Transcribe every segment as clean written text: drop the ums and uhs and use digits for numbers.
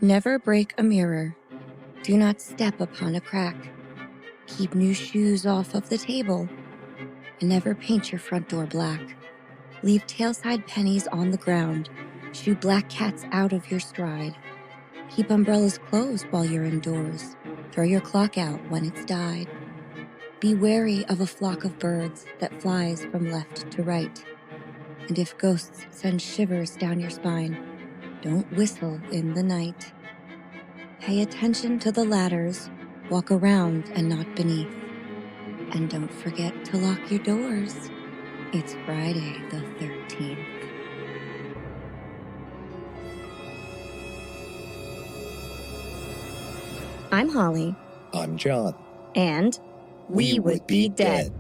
Never break a mirror. Do not step upon a crack. Keep new shoes off of the table. And never paint your front door black. Leave tailside pennies on the ground. Shoo black cats out of your stride. Keep umbrellas closed while you're indoors. Throw your clock out when it's died. Be wary of a flock of birds that flies from left to right. And if ghosts send shivers down your spine, don't whistle in the night. Pay attention to the ladders. Walk around and not beneath. And don't forget to lock your doors. It's Friday the 13th. I'm Holly. I'm Jon. And we would be dead.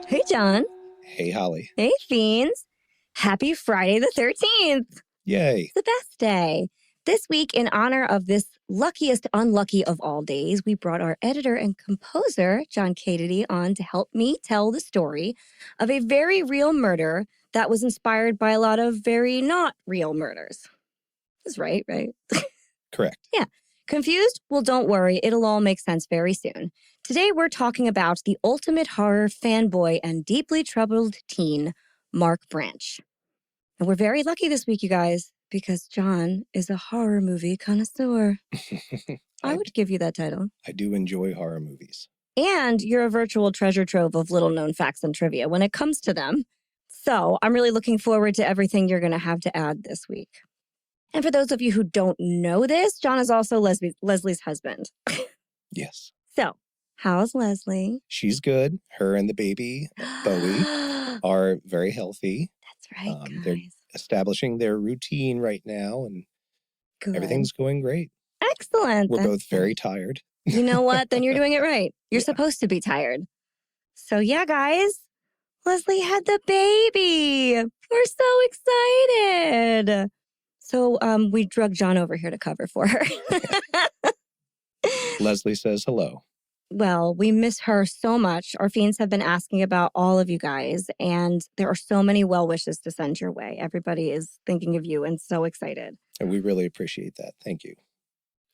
Hey, Jon. Hey, Holly. Hey, Fiends. Happy Friday the 13th. Yay. It's the best day. This week, in honor of this luckiest unlucky of all days, we brought our editor and composer, Jon Katity, on to help me tell the story of a very real murder that was inspired by a lot of very not real murders. That's right? Correct. Yeah. Confused? Well, don't worry. It'll all make sense very soon. Today, we're talking about the ultimate horror fanboy and deeply troubled teen, Mark Branch. And we're very lucky this week, you guys, because Jon is a horror movie connoisseur. I would give you that title. I do enjoy horror movies. And you're a virtual treasure trove of little-known facts and trivia when it comes to them. So I'm really looking forward to everything you're going to have to add this week. And for those of you who don't know this, Jon is also Leslie's husband. Yes. So, how's Leslie? She's good. Her and the baby, Bowie, are very healthy. That's right, guys. They're establishing their routine right now, and Good. Everything's going great. Excellent. We're both very tired. You know what? Then you're doing it right. You're supposed to be tired. So yeah, guys, Leslie had the baby. We're so excited. So we drug Jon over here to cover for her. Leslie says hello. Well, we miss her so much. Our fiends have been asking about all of you guys, and there are so many well wishes to send your way. Everybody is thinking of you and so excited. And we really appreciate that. Thank you.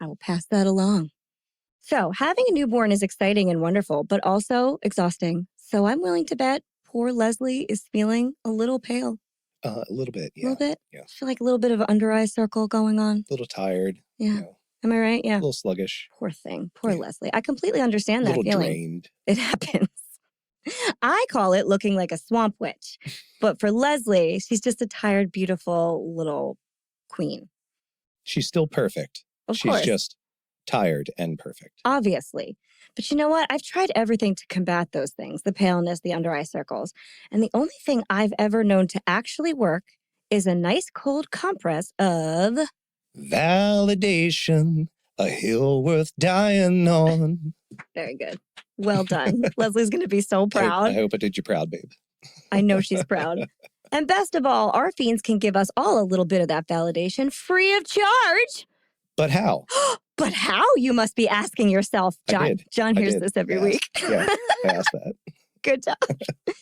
I will pass that along. So having a newborn is exciting and wonderful, but also exhausting. So I'm willing to bet poor Leslie is feeling a little pale. A little bit, yeah. A little bit? Yeah. I feel like a little bit of an under-eye circle going on. A little tired. Yeah. You know, Am I right? Yeah. a little sluggish. Poor thing. Poor Leslie. I completely understand that feeling. A little drained. It happens. I call it looking like a swamp witch. But for Leslie, she's just a tired, beautiful little queen. She's still perfect. Of course. She's just tired and perfect. Obviously. But you know what? I've tried everything to combat those things, the paleness, the under-eye circles. And the only thing I've ever known to actually work is a nice cold compress of... validation, a hill worth dying on. Very good. Well done. Leslie's going to be so proud. I hope I did you proud, babe. I know she's proud. And best of all, our fiends can give us all a little bit of that validation free of charge. But how? But how, you must be asking yourself, Jon. Jon hears this every week. Yeah, I asked that. Good job.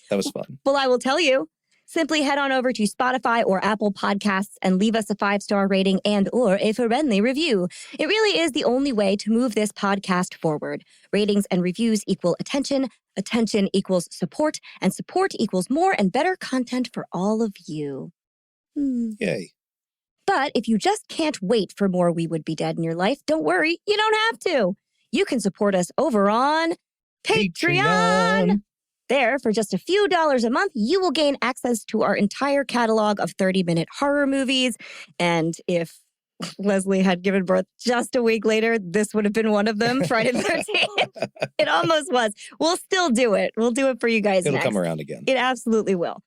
That was fun. Well, I will tell you. Simply head on over to Spotify or Apple Podcasts and leave us a 5-star rating and or a friendly review. It really is the only way to move this podcast forward. Ratings and reviews equal attention. Attention equals support. And support equals more and better content for all of you. Yay. But if you just can't wait for more We Would Be Dead in your life, don't worry. You don't have to. You can support us over on Patreon. There, for just a few dollars a month, you will gain access to our entire catalog of 30-minute horror movies. And if Leslie had given birth just a week later, this would have been one of them, Friday the 13th. It almost was. We'll still do it. We'll do it for you guys It'll next. come around again. It absolutely will.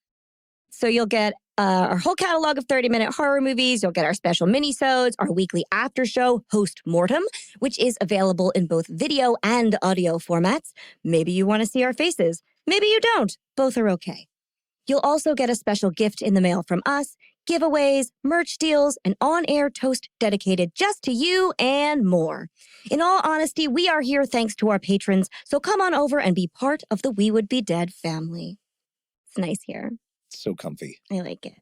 So you'll get our whole catalog of 30-minute horror movies. You'll get our special mini-sodes, our weekly after show, Host Mortem, which is available in both video and audio formats. Maybe you want to see our faces. Maybe you don't. Both are okay. You'll also get a special gift in the mail from us, giveaways, merch deals, an on-air toast dedicated just to you, and more. In all honesty, we are here thanks to our patrons, so come on over and be part of the We Would Be Dead family. It's nice here. So comfy. I like it.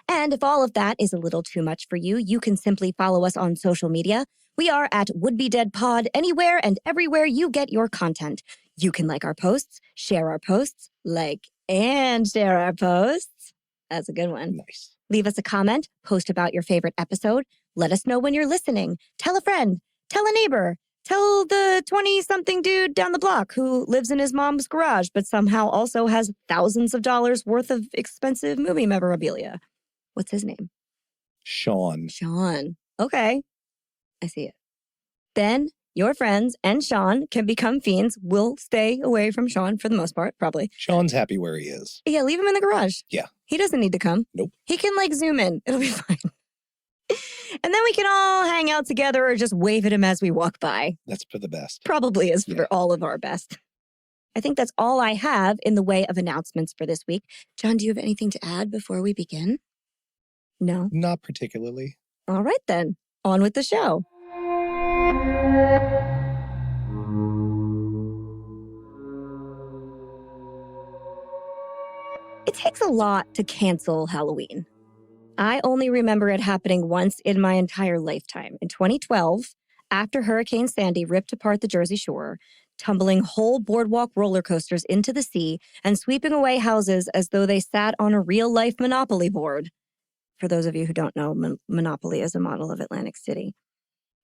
And if all of that is a little too much for you, you can simply follow us on social media. We are at Would Be Dead Pod anywhere and everywhere you get your content. You can like our posts, share our posts, like and share our posts. That's a good one. Nice. Leave us a comment, post about your favorite episode. Let us know when you're listening. Tell a friend, tell a neighbor, tell the 20-something dude down the block who lives in his mom's garage, but somehow also has thousands of dollars worth of expensive movie memorabilia. What's his name? Sean. Sean. Okay. I see it. Then your friends and Sean can become fiends. We'll stay away from Sean for the most part, probably. Sean's happy where he is. Yeah, leave him in the garage. Yeah. He doesn't need to come. Nope. He can zoom in. It'll be fine. And then we can all hang out together or just wave at him as we walk by. That's for the best. Probably is for all of our best. I think that's all I have in the way of announcements for this week. John, do you have anything to add before we begin? No? Not particularly. All right then. On with the show. It takes a lot to cancel Halloween. I only remember it happening once in my entire lifetime. In 2012, after Hurricane Sandy ripped apart the Jersey Shore, tumbling whole boardwalk roller coasters into the sea and sweeping away houses as though they sat on a real-life Monopoly board. For those of you who don't know, Monopoly is a model of Atlantic City.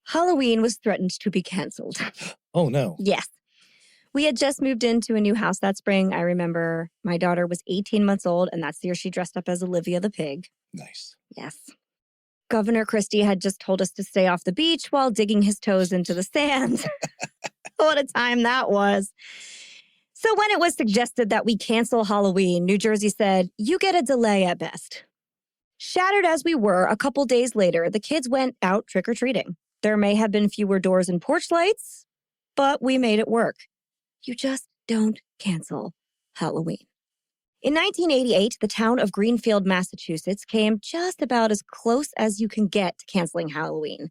Halloween was threatened to be canceled. Oh, no. Yes. We had just moved into a new house that spring. I remember my daughter was 18 months old, and that's the year she dressed up as Olivia the pig. Nice. Yes. Governor Christie had just told us to stay off the beach while digging his toes into the sand. What a time that was. So when it was suggested that we cancel Halloween, New Jersey said, you get a delay at best. Shattered as we were, a couple days later, the kids went out trick-or-treating. There may have been fewer doors and porch lights, but we made it work. You just don't cancel Halloween. In 1988, the town of Greenfield, Massachusetts came just about as close as you can get to canceling Halloween.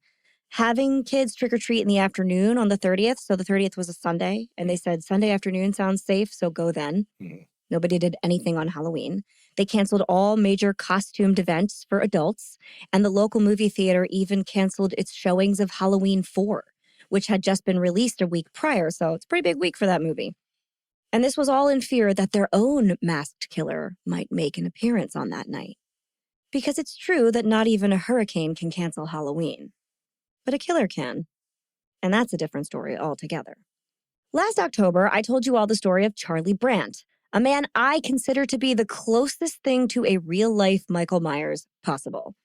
Having kids trick-or-treat in the afternoon on the 30th, so the 30th was a Sunday, and they said Sunday afternoon sounds safe, so go then. Mm-hmm. Nobody did anything on Halloween. They canceled all major costumed events for adults, and the local movie theater even canceled its showings of Halloween 4, which had just been released a week prior, so it's a pretty big week for that movie. And this was all in fear that their own masked killer might make an appearance on that night. Because it's true that not even a hurricane can cancel Halloween. But a killer can. And that's a different story altogether. Last October, I told you all the story of Charlie Brandt, a man I consider to be the closest thing to a real-life Michael Myers possible.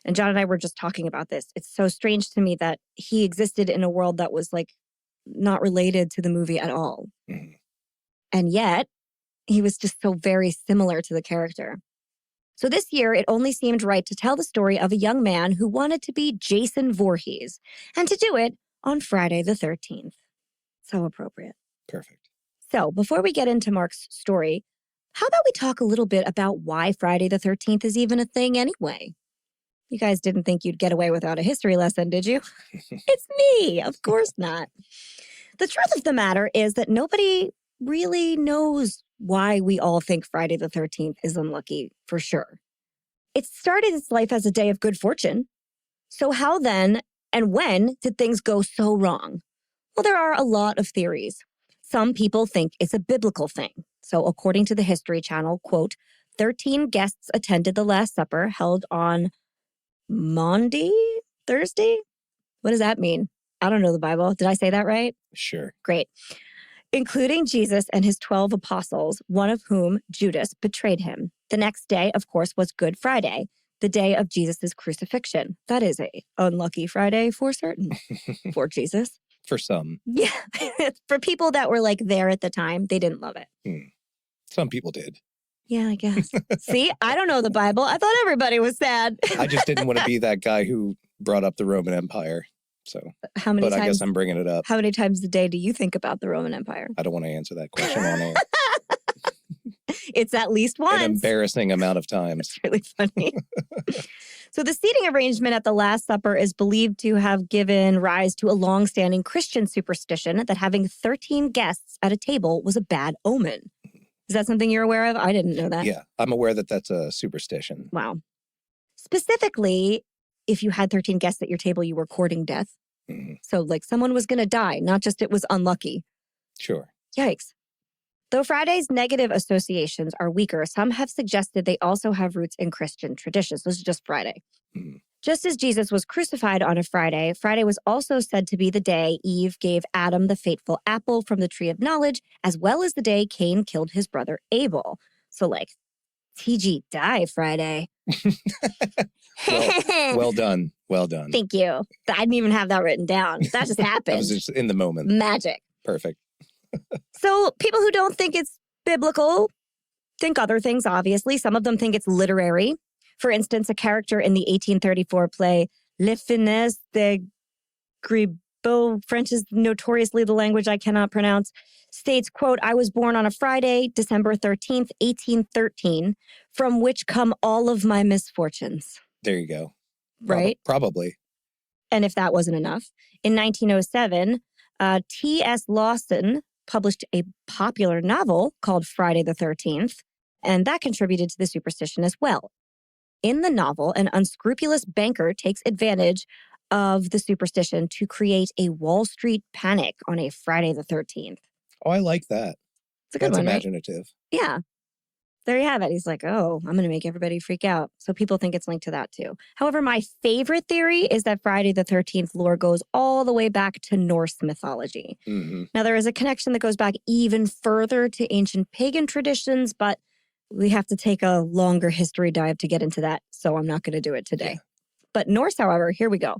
And John and I were just talking about this. It's so strange to me that he existed in a world that was not related to the movie at all. Mm-hmm. And yet, he was just so very similar to the character. So this year, it only seemed right to tell the story of a young man who wanted to be Jason Voorhees, and to do it on Friday the 13th. So appropriate. Perfect. So before we get into Mark's story, how about we talk a little bit about why Friday the 13th is even a thing anyway? You guys didn't think you'd get away without a history lesson, did you? It's me. Of course not. The truth of the matter is that nobody really knows why we all think Friday the 13th is unlucky for sure. It started its life as a day of good fortune. So how then and when did things go so wrong? Well, there are a lot of theories. Some people think it's a biblical thing. So according to the History Channel, quote, 13 guests attended the Last Supper held on Maundy? Thursday? What does that mean? I don't know the Bible. Did I say that right? Sure. Great. Including Jesus and his 12 apostles, one of whom, Judas, betrayed him. The next day, of course, was Good Friday, the day of Jesus' crucifixion. That is a unlucky Friday for certain for Jesus. For some. Yeah. For people that were there at the time, they didn't love it. Some people did. Yeah, I guess. See, I don't know the Bible. I thought everybody was sad. I just didn't want to be that guy who brought up the Roman Empire. So, How many but times? I guess I'm bringing it up. How many times a day do you think about the Roman Empire? I don't want to answer that question on air. It's at least once. An embarrassing amount of times. It's really funny. So the seating arrangement at the Last Supper is believed to have given rise to a long-standing Christian superstition that having 13 guests at a table was a bad omen. Is that something you're aware of? I didn't know that. Yeah, I'm aware that that's a superstition. Wow. Specifically, if you had 13 guests at your table, you were courting death. Mm-hmm. So like someone was going to die, not just it was unlucky. Sure. Yikes. Though Friday's negative associations are weaker, some have suggested they also have roots in Christian traditions. This is just Friday. Mm-hmm. Just as Jesus was crucified on a Friday, Friday was also said to be the day Eve gave Adam the fateful apple from the tree of knowledge, as well as the day Cain killed his brother Abel. So like, TG die Friday. well done. Well done. Thank you. I didn't even have that written down. That just happened. I was just in the moment. Magic. Perfect. So people who don't think it's biblical think other things, obviously. Some of them think it's literary. For instance, a character in the 1834 play Les Finesses de Gribeau, French is notoriously the language I cannot pronounce, states, quote, I was born on a Friday, December 13th, 1813, from which come all of my misfortunes. There you go. Right? Probably. And if that wasn't enough, in 1907, T.S. Lawson published a popular novel called Friday the 13th, and that contributed to the superstition as well. In the novel, an unscrupulous banker takes advantage of the superstition to create a Wall Street panic on a Friday the 13th. Oh, I like that. It's a good That's one, imaginative. Right? Yeah. There you have it. He's like, oh, I'm going to make everybody freak out. So people think it's linked to that too. However, my favorite theory is that Friday the 13th lore goes all the way back to Norse mythology. Mm-hmm. Now, there is a connection that goes back even further to ancient pagan traditions, but we have to take a longer history dive to get into that, so I'm not going to do it today. Yeah. But Norse, however, here we go.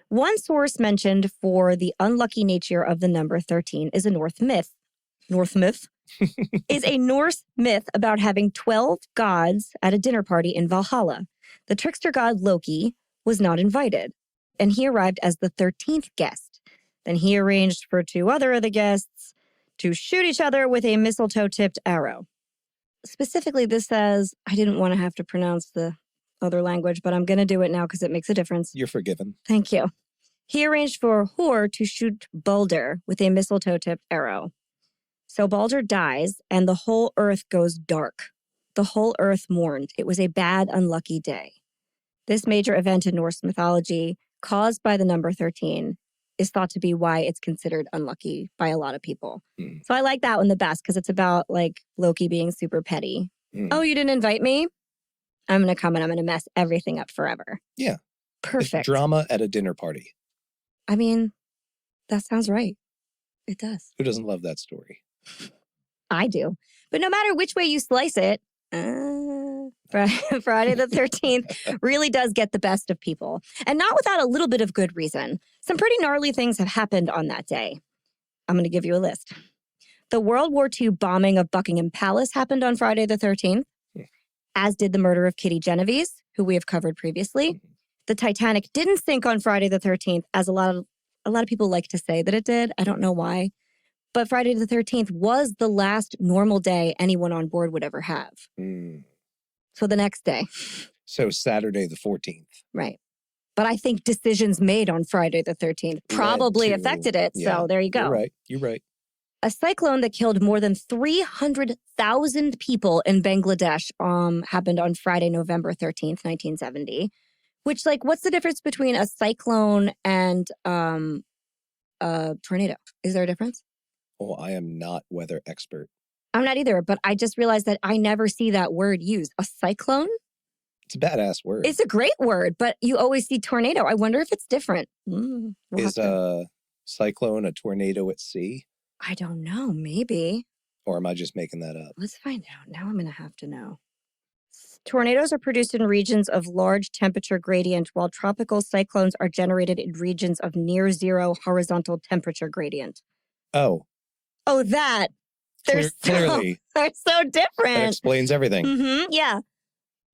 One source mentioned for the unlucky nature of the number 13 is a Norse myth. Is a Norse myth about having 12 gods at a dinner party in Valhalla. The trickster god Loki was not invited, and he arrived as the 13th guest. Then he arranged for 2 other of the guests to shoot each other with a mistletoe-tipped arrow. Specifically, this says, I didn't want to have to pronounce the other language, but I'm going to do it now because it makes a difference. You're forgiven. Thank you. He arranged for Hor to shoot Balder with a mistletoe-tipped arrow. So Balder dies, and the whole earth goes dark. The whole earth mourned. It was a bad, unlucky day. This major event in Norse mythology, caused by the number 13, is thought to be why it's considered unlucky by a lot of people. Mm. So I like that one the best, because it's about, like, Loki being super petty. Mm. Oh, you didn't invite me? I'm going to come and I'm going to mess everything up forever. Yeah. Perfect. It's drama at a dinner party. I mean, that sounds right. It does. Who doesn't love that story? I do. But no matter which way you slice it, Friday the 13th really does get the best of people. And not without a little bit of good reason. Some pretty gnarly things have happened on that day. I'm going to give you a list. The World War II bombing of Buckingham Palace happened on Friday the 13th, as did the murder of Kitty Genovese, who we have covered previously. The Titanic didn't sink on Friday the 13th, as a lot of people like to say that it did. I don't know why. But Friday the 13th was the last normal day anyone on board would ever have. Mm. So the next day. So Saturday the 14th. Right. But I think decisions made on Friday the 13th probably affected it. Yeah, so there you go. You're right. A cyclone that killed more than 300,000 people in Bangladesh happened on Friday, November 13th, 1970. Which, like, what's the difference between a cyclone and a tornado? Is there a difference? Oh, I am not weather expert. I'm not either, but I just realized that I never see that word used. A cyclone? It's a badass word. It's a great word, but you always see tornado. I wonder if it's different. Is a cyclone a tornado at sea? I don't know. Maybe. Or am I just making that up? Let's find out. Now I'm going to have to know. Tornadoes are produced in regions of large temperature gradient, while tropical cyclones are generated in regions of near zero horizontal temperature gradient. Oh, that. Clearly. They're so That different. explains everything. Yeah.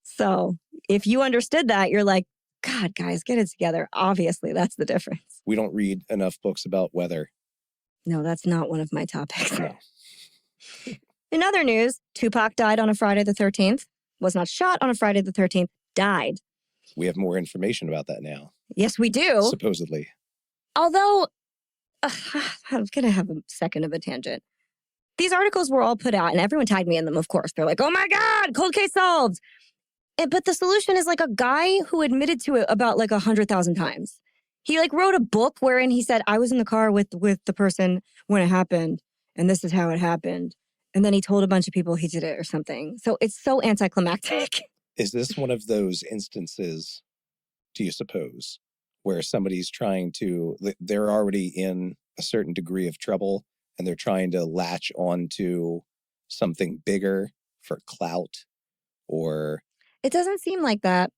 So if you understood that, you're like, God, guys, get it together. Obviously, that's the difference. We don't read enough books about weather. No, that's not one of my topics. No. In other news, Tupac died on a Friday the 13th, was not shot on a Friday the 13th, died. We have more information about that now. Yes, we do. Supposedly. Although, I'm going to have a second of a tangent. These articles were all put out, and everyone tagged me in them, of course. They're like, oh my God, cold case solved. But the solution is like a guy who admitted to it about like 100,000 times. He like wrote a book wherein he said, I was in the car with the person when it happened, and this is how it happened. And then he told a bunch of people he did it or something. So it's so anticlimactic. Is this one of those instances, do you suppose, where somebody's trying to, they're already in a certain degree of trouble and they're trying to latch onto something bigger for clout? Or It doesn't seem like that.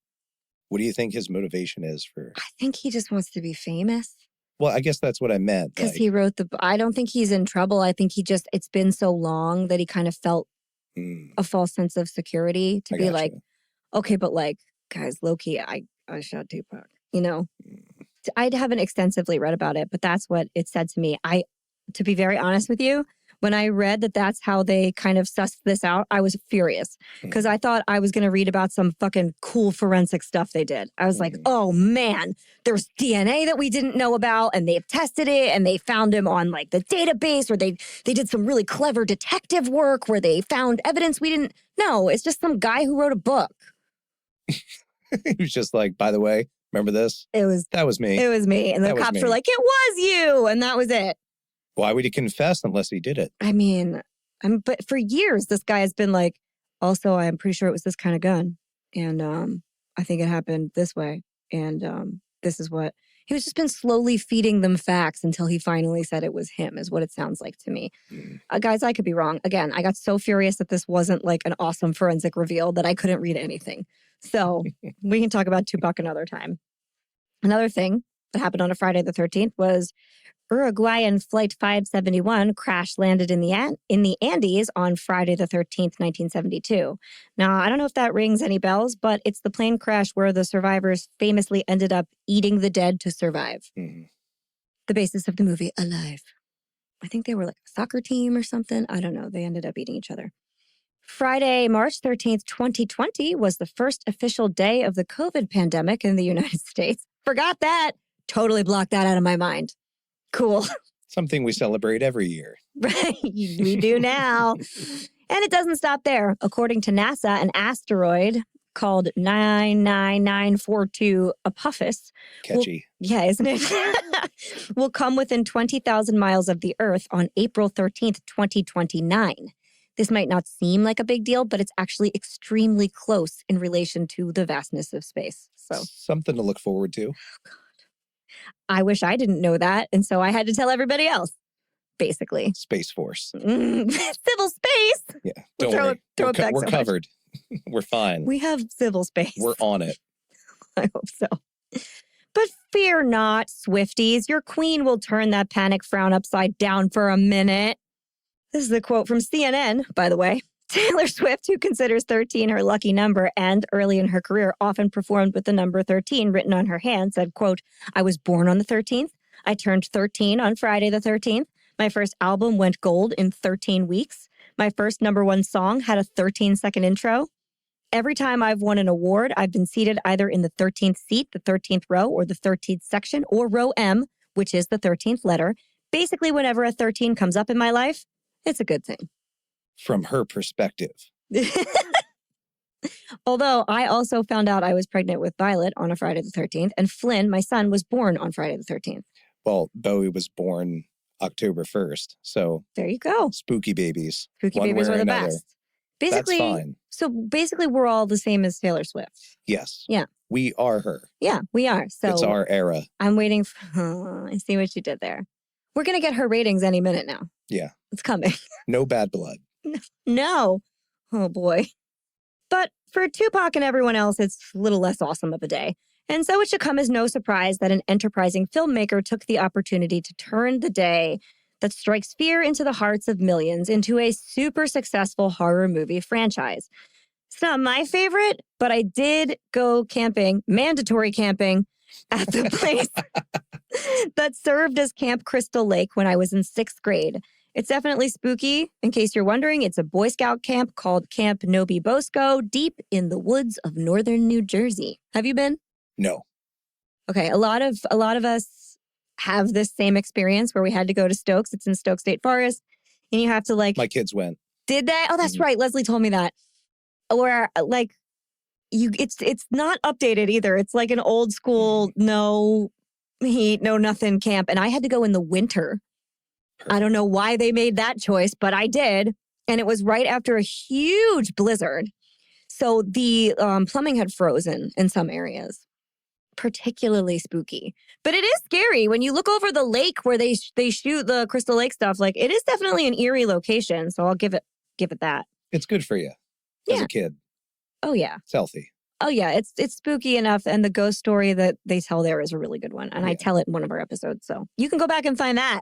what do you think his motivation is for? I think he just wants to be famous. Well, I guess that's what I meant. Because he wrote I don't think he's in trouble. I think it's been so long that he kind of felt a false sense of security to be like, okay, but like, guys, low-key, I shot Tupac, you know? I haven't extensively read about it, but that's what it said to me. To be very honest with you, when I read that that's how they kind of sussed this out, I was furious because I thought I was going to read about some fucking cool forensic stuff they did. I was like, oh man, there's DNA that we didn't know about and they've tested it and they found him on like the database, or they did some really clever detective work where they found evidence we didn't know. It's just some guy who wrote a book. He was just like, by the way, remember this? That was me. It was me. And the cops were like, it was you. And that was it. Why would he confess unless he did it? I mean, but for years, this guy has been like, also, I'm pretty sure it was this kind of gun. And I think it happened this way. And this is what, he was just been slowly feeding them facts until he finally said it was him, is what it sounds like to me. Guys, I could be wrong. Again, I got so furious that this wasn't like an awesome forensic reveal that I couldn't read anything. So we can talk about Tupac another time. Another thing that happened on a Friday the 13th was Uruguayan Flight 571 crash landed in the Andes on Friday the 13th, 1972. Now, I don't know if that rings any bells, but it's the plane crash where the survivors famously ended up eating the dead to survive. The basis of the movie Alive. I think they were like a soccer team or something. I don't know. They ended up eating each other. Friday, March 13th, 2020 was the first official day of the COVID pandemic in the United States. Forgot that. Totally blocked that out of my mind. Cool. Something we celebrate every year. Right, we do now. And it doesn't stop there. According to NASA, an asteroid called 99942 Apophis. Catchy. Isn't it? Will come within 20,000 miles of the Earth on April 13th, 2029. This might not seem like a big deal, but it's actually extremely close in relation to the vastness of space. So something to look forward to. Oh, God. I wish I didn't know that, and so I had to tell everybody else, basically. Space Force. Civil space. Yeah, don't worry. We're covered. We're fine. We have civil space. We're on it. I hope so. But fear not, Swifties. Your queen will turn that panic frown upside down for a minute. This is a quote from CNN, by the way. Taylor Swift, who considers 13 her lucky number and early in her career often performed with the number 13 written on her hand, said, quote, I was born on the 13th. I turned 13 on Friday the 13th. My first album went gold in 13 weeks. My first #1 song had a 13-second intro. Every time I've won an award, I've been seated either in the 13th seat, the 13th row, or the 13th section, or row M, which is the 13th letter. Basically, whenever a 13 comes up in my life, it's a good thing. From her perspective. Although I also found out I was pregnant with Violet on a Friday the 13th, and Flynn, my son, was born on Friday the 13th. Well, Bowie was born October 1st, so there you go. Spooky babies. Spooky babies are the best. Basically, that's fine. So basically, we're all the same as Taylor Swift. Yes. Yeah. We are her. Yeah, we are. So it's our era. I'm waiting for. I see what you did there. We're gonna get her ratings any minute now. Yeah, it's coming. No bad blood. No. Oh, boy. But for Tupac and everyone else, it's a little less awesome of a day. And so it should come as no surprise that an enterprising filmmaker took the opportunity to turn the day that strikes fear into the hearts of millions into a super successful horror movie franchise. It's not my favorite, but I did go camping, mandatory camping, at the place that served as Camp Crystal Lake when I was in 6th grade. It's definitely spooky. In case you're wondering, it's a Boy Scout camp called Camp Nobi Bosco, deep in the woods of northern New Jersey. Have you been? No. Okay, a lot of us have this same experience where we had to go to Stokes. It's in Stokes State Forest, and you have to My kids went. Did they? Oh, that's right. Leslie told me that. Where it's not updated either. It's like an old school, no heat, no nothing camp, and I had to go in the winter. Perfect. I don't know why they made that choice, but I did. And it was right after a huge blizzard. So the plumbing had frozen in some areas. Particularly spooky. But it is scary when you look over the lake where they shoot the Crystal Lake stuff. Like, it is definitely an eerie location. So I'll give it that. It's good for you as a kid. Oh, yeah. It's healthy. Oh, yeah. It's spooky enough. And the ghost story that they tell there is a really good one. And I tell it in one of our episodes. So you can go back and find that.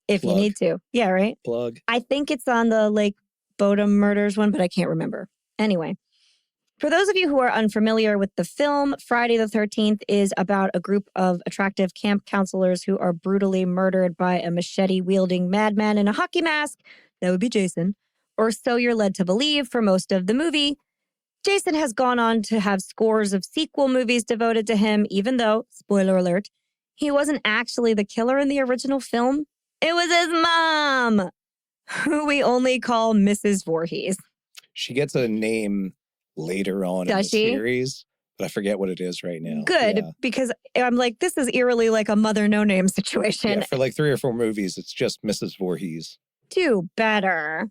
If you need to. Yeah, right? Plug. I think it's on the Lake Bodom Murders one, but I can't remember. Anyway, for those of you who are unfamiliar with the film, Friday the 13th is about a group of attractive camp counselors who are brutally murdered by a machete-wielding madman in a hockey mask. That would be Jason. Or so you're led to believe for most of the movie. Jason has gone on to have scores of sequel movies devoted to him, even though, spoiler alert, he wasn't actually the killer in the original film. It was his mom, who we only call Mrs. Voorhees. She gets a name later on in the series, but I forget what it is right now. Good, because I'm like, this is eerily like a Mother No Name situation. Yeah, for like 3 or 4 movies, it's just Mrs. Voorhees. Do better.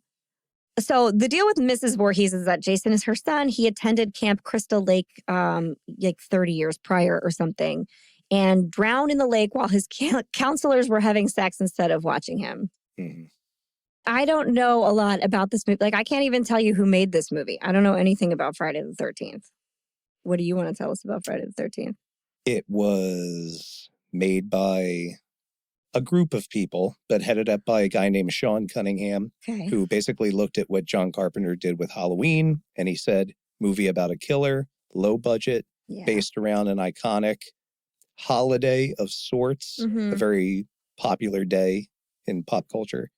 So the deal with Mrs. Voorhees is that Jason is her son. He attended Camp Crystal Lake like 30 years prior or something, and drowned in the lake while his counselors were having sex instead of watching him. Mm-hmm. I don't know a lot about this movie. Like, I can't even tell you who made this movie. I don't know anything about Friday the 13th. What do you want to tell us about Friday the 13th? It was made by a group of people, but headed up by a guy named Sean Cunningham, who basically looked at what John Carpenter did with Halloween, and he said, movie about a killer, low budget, based around an iconic holiday of sorts, a very popular day in pop culture,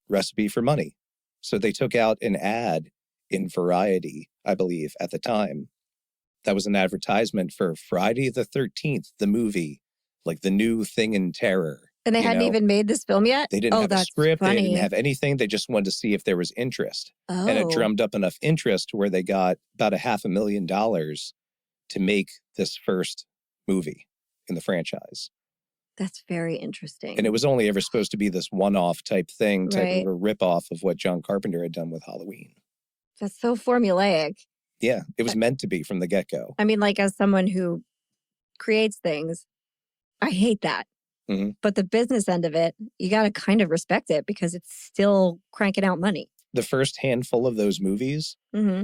recipe for money. So they took out an ad in Variety, I believe, at the time. That was an advertisement for Friday the 13th, the movie, like the new thing in terror. And they hadn't even made this film yet? They didn't have a script. Funny. They didn't have anything. They just wanted to see if there was interest. Oh. And it drummed up enough interest where they got about $500,000 to make this first movie in the franchise. That's very interesting. And it was only ever supposed to be this one-off type thing, type of a rip-off of what John Carpenter had done with Halloween. That's so formulaic. Yeah, it was meant to be from the get-go. I mean, like, as someone who creates things, I hate that. Mm-hmm. But the business end of it, you got to kind of respect it because it's still cranking out money. The first handful of those movies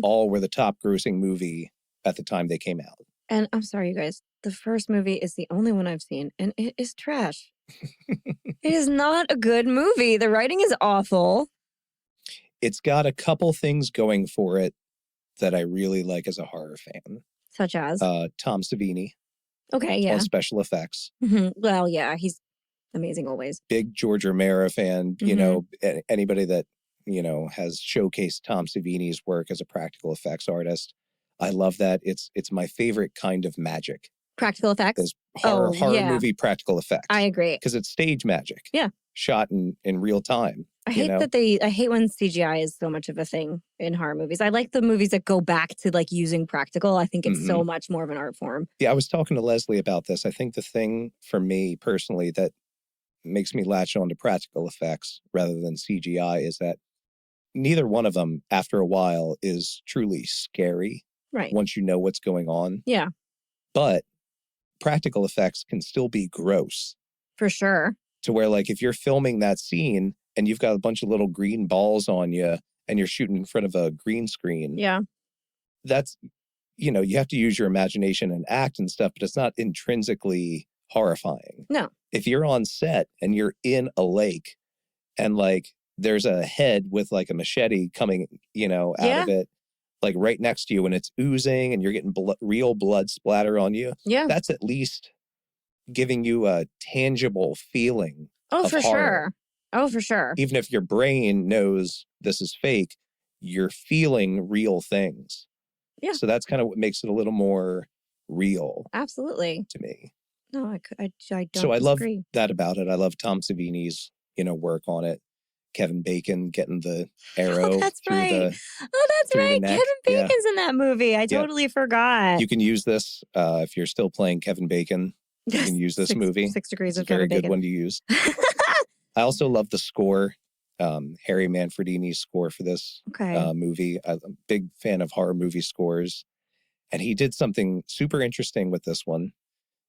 all were the top grossing movie at the time they came out. And I'm sorry, you guys, the first movie is the only one I've seen, and it is trash. It is not a good movie. The writing is awful. It's got a couple things going for it that I really like as a horror fan. Such as? Tom Savini. Okay, yeah. On special effects. Mm-hmm. Well, yeah, he's amazing always. Big George Romero fan. You know, anybody that, you know, has showcased Tom Savini's work as a practical effects artist. I love that. It's my favorite kind of magic. Practical effects? Is horror movie practical effects. I agree. Because it's stage magic. Yeah. Shot in real time. I hate when CGI is so much of a thing in horror movies. I like the movies that go back to like using practical. I think it's so much more of an art form. Yeah, I was talking to Leslie about this. I think the thing for me personally that makes me latch on to practical effects rather than CGI is that neither one of them, after a while, is truly scary. Right. Once you know what's going on. Yeah. But practical effects can still be gross. For sure. To where, like, if you're filming that scene and you've got a bunch of little green balls on you and you're shooting in front of a green screen. Yeah. That's, you know, you have to use your imagination and act and stuff, but it's not intrinsically horrifying. No. If you're on set and you're in a lake and like there's a head with like a machete coming, out of it, like right next to you, and it's oozing and you're getting real blood splatter on you. Yeah. That's at least giving you a tangible feeling of for horror. sure. Oh, for sure. Even if your brain knows this is fake, you're feeling real things. Yeah. So that's kind of what makes it a little more real. Absolutely. To me. No, I don't So I disagree. love that about it. I love Tom Savini's, work on it. Kevin Bacon getting the arrow. Oh, that's through right. The, that's through the right. neck. Kevin Bacon's in that movie. I totally forgot. You can use this if you're still playing Kevin Bacon. You can use this movie. 6 Degrees it's of a very Kevin Bacon. good one to use. I also love the score. Harry Manfredini's score for this movie. I'm a big fan of horror movie scores. And he did something super interesting with this one.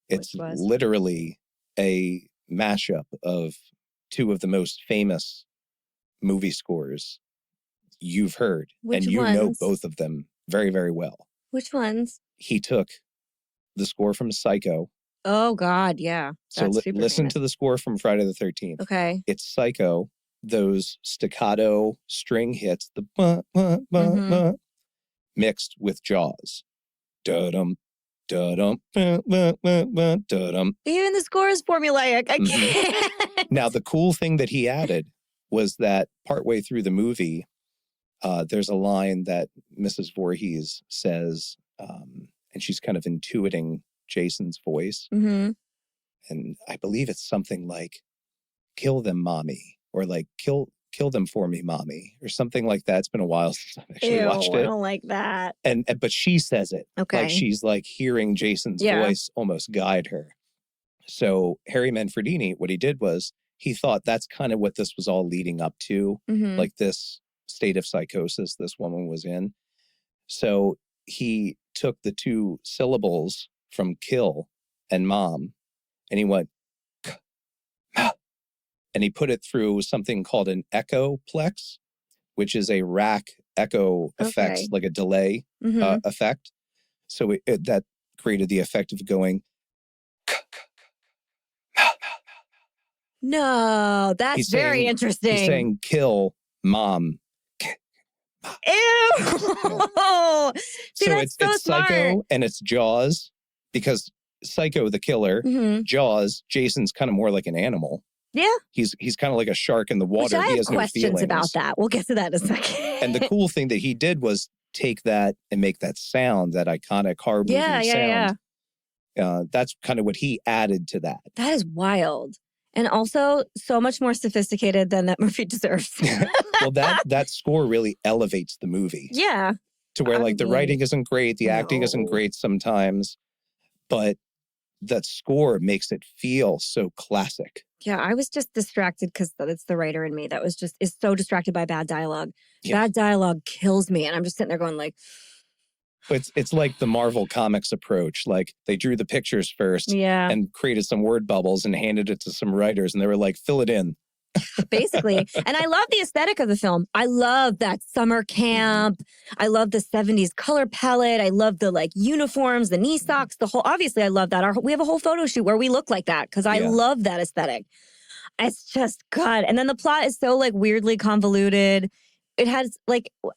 It's literally a mashup of two of the most famous movie scores you've heard. Which and you ones? know both of them very, very well. Which ones? He took the score from Psycho. Oh, God, yeah. So listen to the score from Friday the 13th. Okay. It's Psycho, those staccato string hits, the bah, bah, bah, bah, mixed with Jaws. Da-dum, da-dum, bah, bah, bah, bah, da-dum. Even the score is formulaic. I can't. Now, the cool thing that he added was that partway through the movie, there's a line that Mrs. Voorhees says, and she's kind of intuiting Jason's voice. Mm-hmm. And I believe it's something like, kill them, mommy, or like, kill them for me, mommy, or something like that. It's been a while since I've actually watched it. I don't like that. But she says it. Okay. Like she's like hearing Jason's voice almost guide her. So Harry Manfredini, what he did was he thought that's kind of what this was all leading up to, like this state of psychosis this woman was in. So he took the two syllables from kill and mom, and he went, and he put it through something called an echoplex, which is a rack echo effect, like a delay effect. So that created the effect of going. No, that's very interesting. He's saying kill mom. Ew! See, so it's it's smart. Psycho and it's Jaws, because Psycho the killer, Jaws, Jason's kind of more like an animal. Yeah. He's kind of like a shark in the water. Which I he has have questions no feelings about that. We'll get to that in a second. And the cool thing that he did was take that and make that sound, that iconic horror movie sound. That's kind of what he added to that. That is wild. And also so much more sophisticated than that movie deserves. Well, that score really elevates the movie. Yeah. To where the writing isn't great, the acting isn't great sometimes, but that score makes it feel so classic. Yeah, I was just distracted because it's the writer in me that is so distracted by bad dialogue. Yeah. Bad dialogue kills me. And I'm just sitting there going like... It's like the Marvel Comics approach. Like they drew the pictures first and created some word bubbles and handed it to some writers. And they were like, fill it in. Basically. And I love the aesthetic of the film. I love that summer camp. I love the 70s color palette. I love the uniforms, the knee socks, obviously I love that. We have a whole photo shoot where we look like that because I love that aesthetic. It's just God. And then the plot is so weirdly convoluted. It has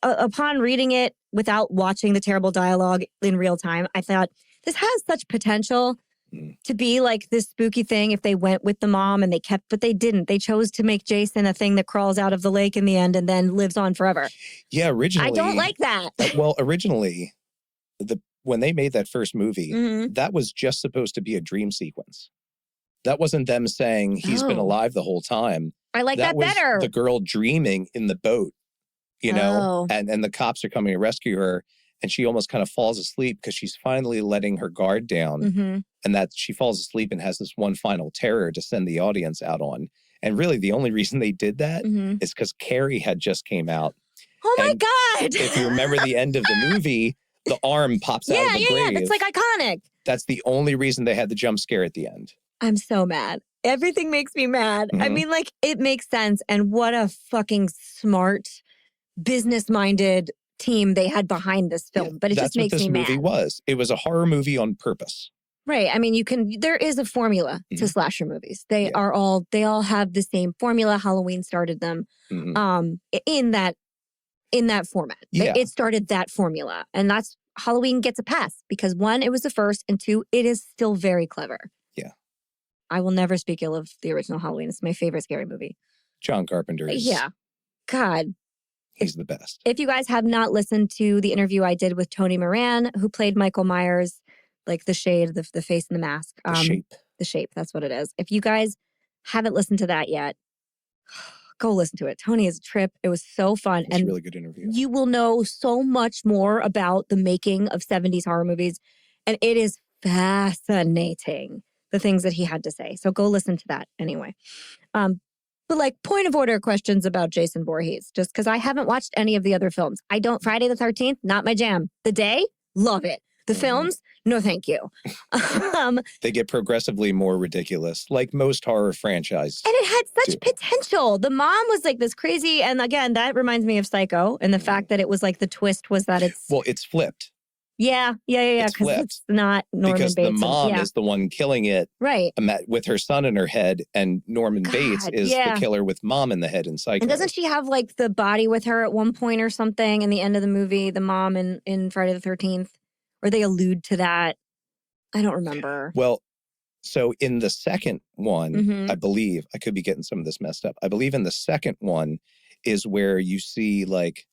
upon reading it without watching the terrible dialogue in real time, I thought this has such potential to be this spooky thing if they went with the mom but they didn't. They chose to make Jason a thing that crawls out of the lake in the end and then lives on forever. Yeah, originally. I don't like that. Well, originally, when they made that first movie, that was just supposed to be a dream sequence. That wasn't them saying he's been alive the whole time. I like that better. The girl dreaming in the boat, and the cops are coming to rescue her. And she almost kind of falls asleep because she's finally letting her guard down. And that she falls asleep and has this one final terror to send the audience out on. And really, the only reason they did that is because Carrie had just came out. Oh my God. If you remember the end of the movie, the arm pops out of the grave. Yeah, that's iconic. That's the only reason they had the jump scare at the end. I'm so mad. Everything makes me mad. I mean, it makes sense. And what a fucking smart, business-minded team they had behind this film. But it just makes me mad. That's what this movie was. It was a horror movie on purpose. Right. I mean, there is a formula to slasher movies. They all have the same formula. Halloween started them in that format. Yeah. It started that formula. And that's Halloween gets a pass because 1, it was the first, and 2, it is still very clever. Yeah. I will never speak ill of the original Halloween. It's my favorite scary movie. John Carpenter is... Yeah. God. He's the best. If you guys have not listened to the interview I did with Tony Moran, who played Michael Myers, like the shade, the face and the mask. The shape. The shape, that's what it is. If you guys haven't listened to that yet, go listen to it. Tony is a trip. It was so fun. It's a really good interview. You will know so much more about the making of 70s horror movies. And it is fascinating, the things that he had to say. So go listen to that anyway. But like point of order questions about Jason Voorhees, just because I haven't watched any of the other films. Friday the 13th, not my jam. The Day, love it. The films, no thank you. They get progressively more ridiculous, like most horror franchises. And it had such potential. The mom was like this crazy, and again, that reminds me of Psycho, and the fact that it was like the twist was that it's... Well, it's flipped. Yeah, because it's not Norman Bates. Because the mom is the one killing it with her son in her head, and Norman Bates is the killer with mom in the head in Psycho. And doesn't she have like the body with her at one point or something in the end of the movie, the mom in Friday the 13th? Or they allude to that? I don't remember. Well, so in the second one, I believe, I could be getting some of this messed up. I believe in the second one is where you see like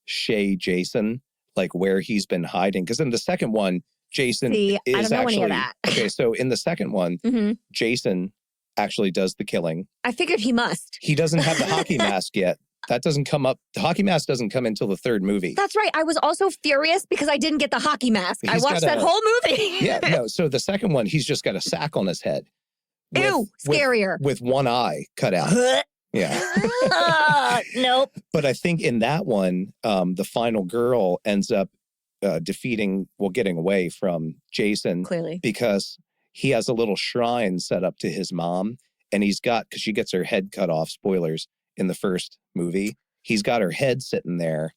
Shay Jason, like where he's been hiding. Because in the second one, Jason is I don't know actually... any of that. Okay, so in the second one, Jason actually does the killing. I figured he must. He doesn't have the hockey mask yet. That doesn't come up. The hockey mask doesn't come until the third movie. That's right. I was also furious because I didn't get the hockey mask. I watched that whole movie. Yeah, no. So the second one, he's just got a sack on his head. Ew, scarier. With one eye cut out. Yeah. Nope. But I think in that one, the final girl ends up getting away from Jason. Clearly. Because he has a little shrine set up to his mom. And because she gets her head cut off, spoilers, in the first movie, he's got her head sitting there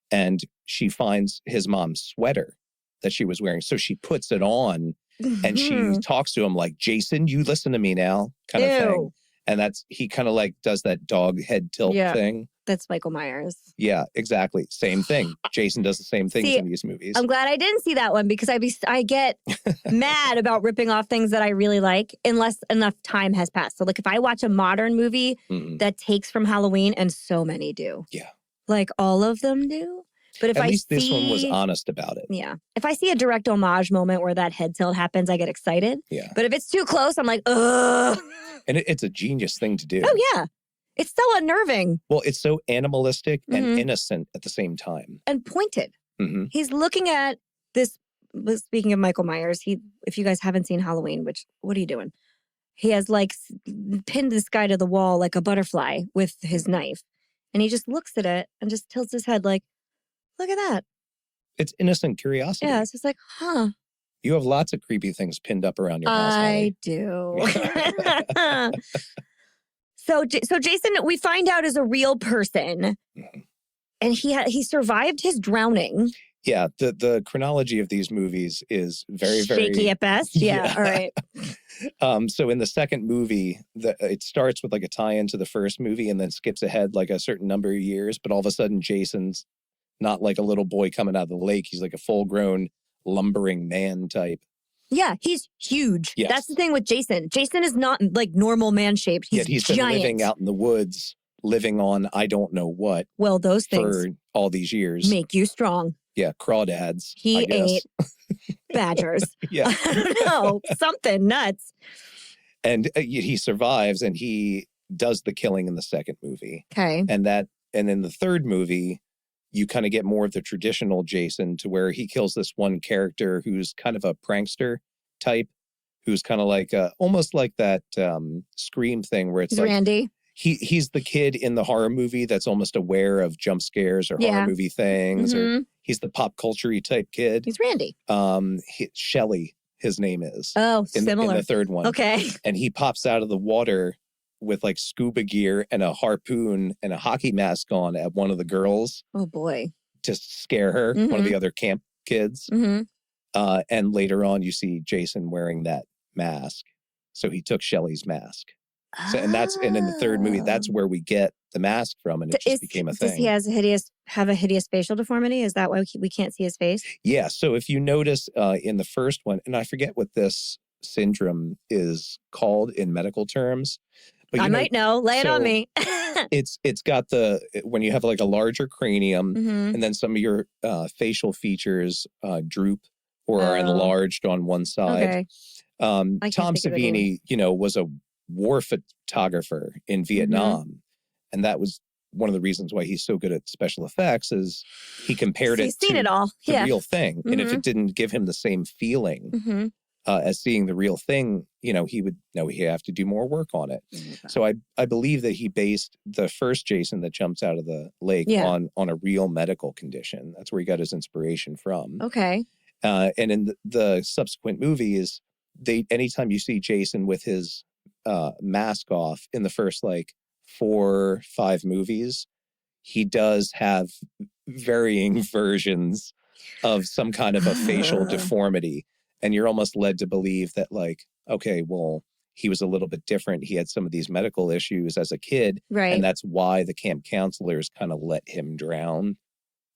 and she finds his mom's sweater that she was wearing. So she puts it on and she talks to him like, Jason, you listen to me now kind of thing. And he kind of like does that dog head tilt thing. That's Michael Myers. Yeah, exactly. Same thing. Jason does the same things in these movies. I'm glad I didn't see that one because I get mad about ripping off things that I really like unless enough time has passed. So like if I watch a modern movie that takes from Halloween, and so many do. Yeah. Like all of them do. But if At least this one was honest about it. Yeah. If I see a direct homage moment where that head tilt happens, I get excited. Yeah. But if it's too close, I'm like, ugh. And it's a genius thing to do. Oh, yeah. It's so unnerving. Well, it's so animalistic and innocent at the same time. And pointed. He's looking at this, speaking of Michael Myers, if you guys haven't seen Halloween, what are you doing? He has like pinned this guy to the wall like a butterfly with his knife. And he just looks at it and just tilts his head like, look at that. It's innocent curiosity. Yeah, it's just like, huh. You have lots of creepy things pinned up around your house. I do. So Jason, we find out, is a real person, and he survived his drowning. Yeah, the chronology of these movies is very, very shaky at best. Yeah. All right. So in the second movie, it starts with like a tie-in to the first movie, and then skips ahead like a certain number of years. But all of a sudden, Jason's not like a little boy coming out of the lake. He's like a full-grown lumbering man type. Yeah, he's huge. Yes. That's the thing with Jason. Jason is not like normal man-shaped. He's he's giant. Been living out in the woods, living on I don't know what. Well, those things for all these years make you strong. Yeah, crawdads. He ate badgers. Yeah. I don't know, something nuts. And he survives, and he does the killing in the second movie. Okay. And in the third movie, you kind of get more of the traditional Jason, to where he kills this one character who's kind of a prankster type, who's kind of like almost like that Scream thing where it's like Randy. He's the kid in the horror movie that's almost aware of jump scares or horror movie things, or he's the pop culture-y type kid. He's Randy. Shelley, his name is. Oh, similar. In the third one. Okay. And he pops out of the water with like scuba gear and a harpoon and a hockey mask on at one of the girls. Oh boy. To scare her, one of the other camp kids. And later on, you see Jason wearing that mask. So he took Shelley's mask. So, and in the third movie, that's where we get the mask from, and it just became a thing. Does he have a hideous facial deformity? Is that why we can't see his face? Yeah. So if you notice in the first one, and I forget what this syndrome is called in medical terms, but I might know. Lay it on me. It's got when you have like a larger cranium, and then some of your facial features droop or are enlarged on one side. Okay. Tom Savini, was a war photographer in Vietnam. And that was one of the reasons why he's so good at special effects is he compared it to the real thing. And if it didn't give him the same feeling as seeing the real thing, he would know he have to do more work on it. So I believe that he based the first Jason that jumps out of the lake on a real medical condition. That's where he got his inspiration from. Okay. And in the subsequent movies, anytime you see Jason with his mask off in the first 4, 5 movies, he does have varying versions of some kind of a facial deformity. And you're almost led to believe that okay, well, he was a little bit different. He had some of these medical issues as a kid. Right. And that's why the camp counselors kind of let him drown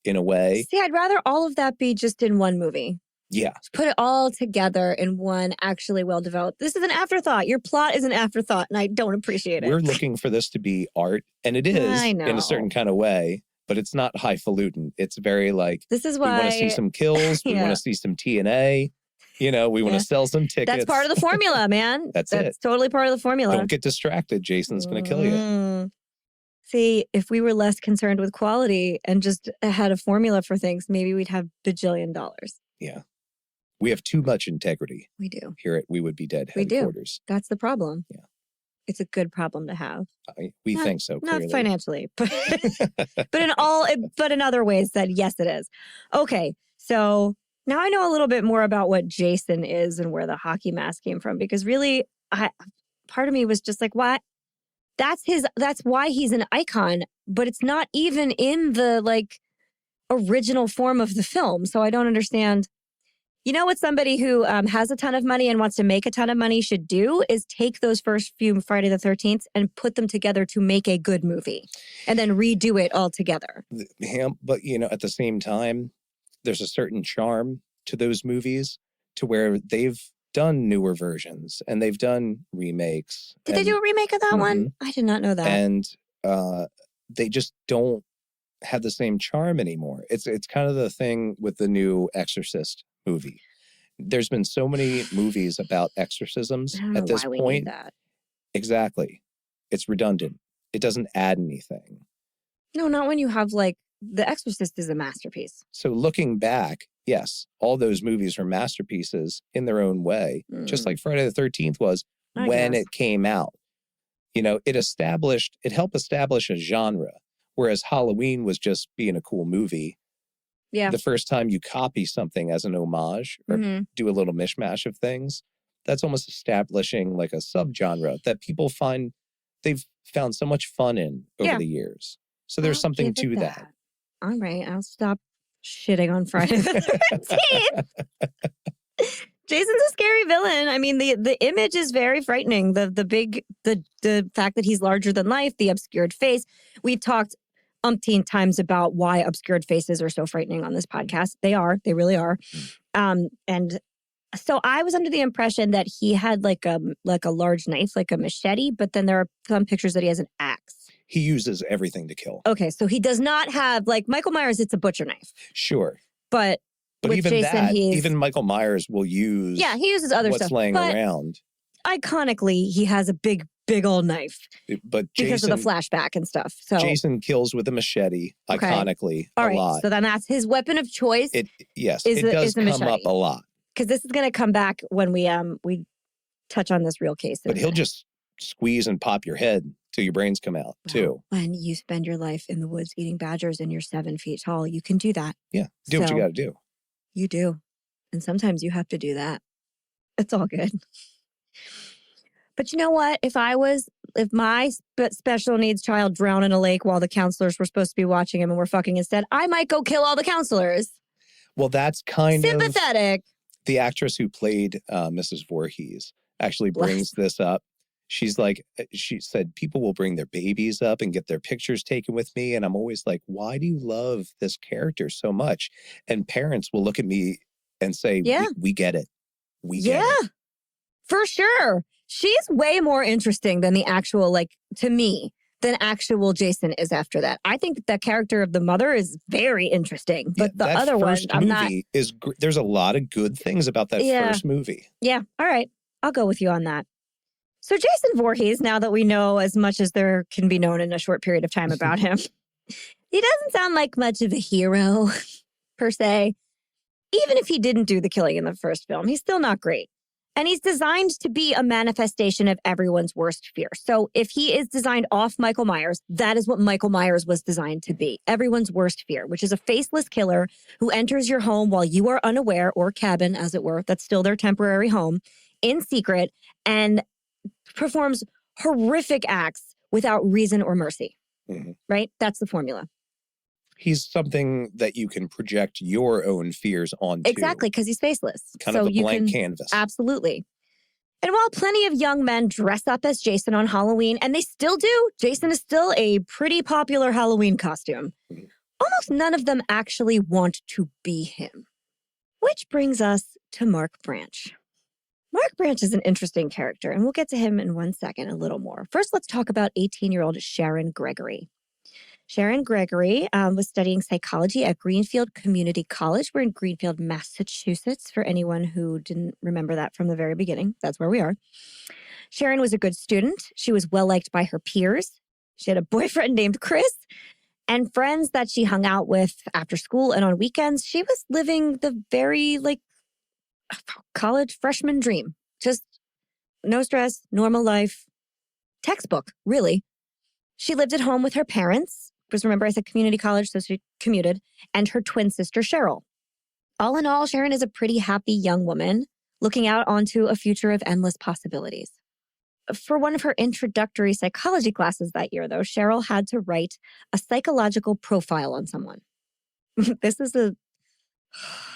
in a way. See, I'd rather all of that be just in one movie. Yeah. Just put it all together in one actually well-developed. This is an afterthought. Your plot is an afterthought, and I don't appreciate it. We're looking for this to be art, and it is in a certain kind of way, but it's not highfalutin. It's very this is why we want to see some kills. We want to see some TNA. We want to sell some tickets. That's part of the formula, man. That's totally part of the formula. Don't get distracted. Jason's going to kill you. See, if we were less concerned with quality and just had a formula for things, maybe we'd have bajillion dollars. Yeah. We have too much integrity. We do. Here at We Would Be Dead We headquarters. Do. That's the problem. Yeah. It's a good problem to have. We think so, clearly. Not financially, but but in other ways that yes, it is. Okay, so now I know a little bit more about what Jason is and where the hockey mask came from, because really, part of me was just like, what? That's why he's an icon, but it's not even in the original form of the film. So I don't understand. You know what somebody who has a ton of money and wants to make a ton of money should do is take those first few Friday the 13th and put them together to make a good movie and then redo it all together. But, at the same time, there's a certain charm to those movies to where they've done newer versions and they've done remakes. Did they do a remake of that one? I did not know that. And they just don't have the same charm anymore. It's kind of the thing with the new Exorcist movie. There's been so many movies about exorcisms at this point. We need that. Exactly. It's redundant. It doesn't add anything. No, not when you have The Exorcist is a masterpiece. So looking back, yes, all those movies are masterpieces in their own way, just like Friday the 13th was when it came out. It helped establish a genre, whereas Halloween was just being a cool movie. Yeah. The first time you copy something as an homage or do a little mishmash of things, that's almost establishing a subgenre that people they've found so much fun in over the years. So there's something to that. All right, I'll stop shitting on Friday the 13th. Jason's a scary villain. I mean, the image is very frightening. The fact that he's larger than life, the obscured face. We've talked umpteen times about why obscured faces are so frightening on this podcast. They really are. And so I was under the impression that he had a large knife, like a machete, but then there are some pictures that he has an axe. He uses everything to kill. Okay, so he does not have, Michael Myers, it's a butcher knife. Sure. But with even Jason, even Michael Myers will use he uses other what's stuff. laying around. Iconically, he has a big old knife. But because of the flashback and stuff. So Jason kills with a machete, iconically, a lot. So then that's his weapon of choice. It does come up a lot. Because this is going to come back when we touch on this real case. But he'll just squeeze and pop your head till your brains come out, too. When you spend your life in the woods eating badgers and you're 7 feet tall, you can do that. Yeah, do what you got to do. You do. And sometimes you have to do that. It's all good. But you know what? If my special needs child drowned in a lake while the counselors were supposed to be watching him and were fucking instead, I might go kill all the counselors. Well, that's kind sympathetic. The actress who played Mrs. Voorhees actually brings this up. She's like, she said, people will bring their babies up and get their pictures taken with me. And I'm always like, why do you love this character so much? And parents will look at me and say, we get it. We get it. For sure. She's way more interesting than the actual, like, to me, than actual Jason is after that. I think that character of the mother is very interesting. But the other one, I'm not. There's a lot of good things about that first movie. Yeah. All right. I'll go with you on that. So Jason Voorhees, now that we know as much as there can be known in a short period of time about him, he doesn't sound like much of a hero, per se. Even if he didn't do the killing in the first film, he's still not great. And he's designed to be a manifestation of everyone's worst fear. So if he is designed off Michael Myers, that is what Michael Myers was designed to be. Everyone's worst fear, which is a faceless killer who enters your home while you are unaware, or cabin, as it were, that's still their temporary home, in secret, and performs horrific acts without reason or mercy, right? That's the formula. He's something that you can project your own fears onto. Exactly, because he's faceless. Kind of a blank canvas. Absolutely. And while plenty of young men dress up as Jason on Halloween, and they still do, Jason is still a pretty popular Halloween costume. Almost none of them actually want to be him. Which brings us to Mark Branch. Mark Branch is an interesting character, and we'll get to him in 1 second a little more. First, let's talk about 18-year-old Sharon Gregory. Sharon Gregory was studying psychology at Greenfield Community College. We're in Greenfield, Massachusetts, for anyone who didn't remember that from the very beginning. That's where we are. Sharon was a good student. She was well-liked by her peers. She had a boyfriend named Chris and friends that she hung out with after school and on weekends. She was living the very, college freshman dream. Just no stress, normal life, textbook, really. She lived at home with her parents, because remember I said community college, so she commuted, and her twin sister, Cheryl. All in all, Sharon is a pretty happy young woman looking out onto a future of endless possibilities. For one of her introductory psychology classes that year, though, Cheryl had to write a psychological profile on someone.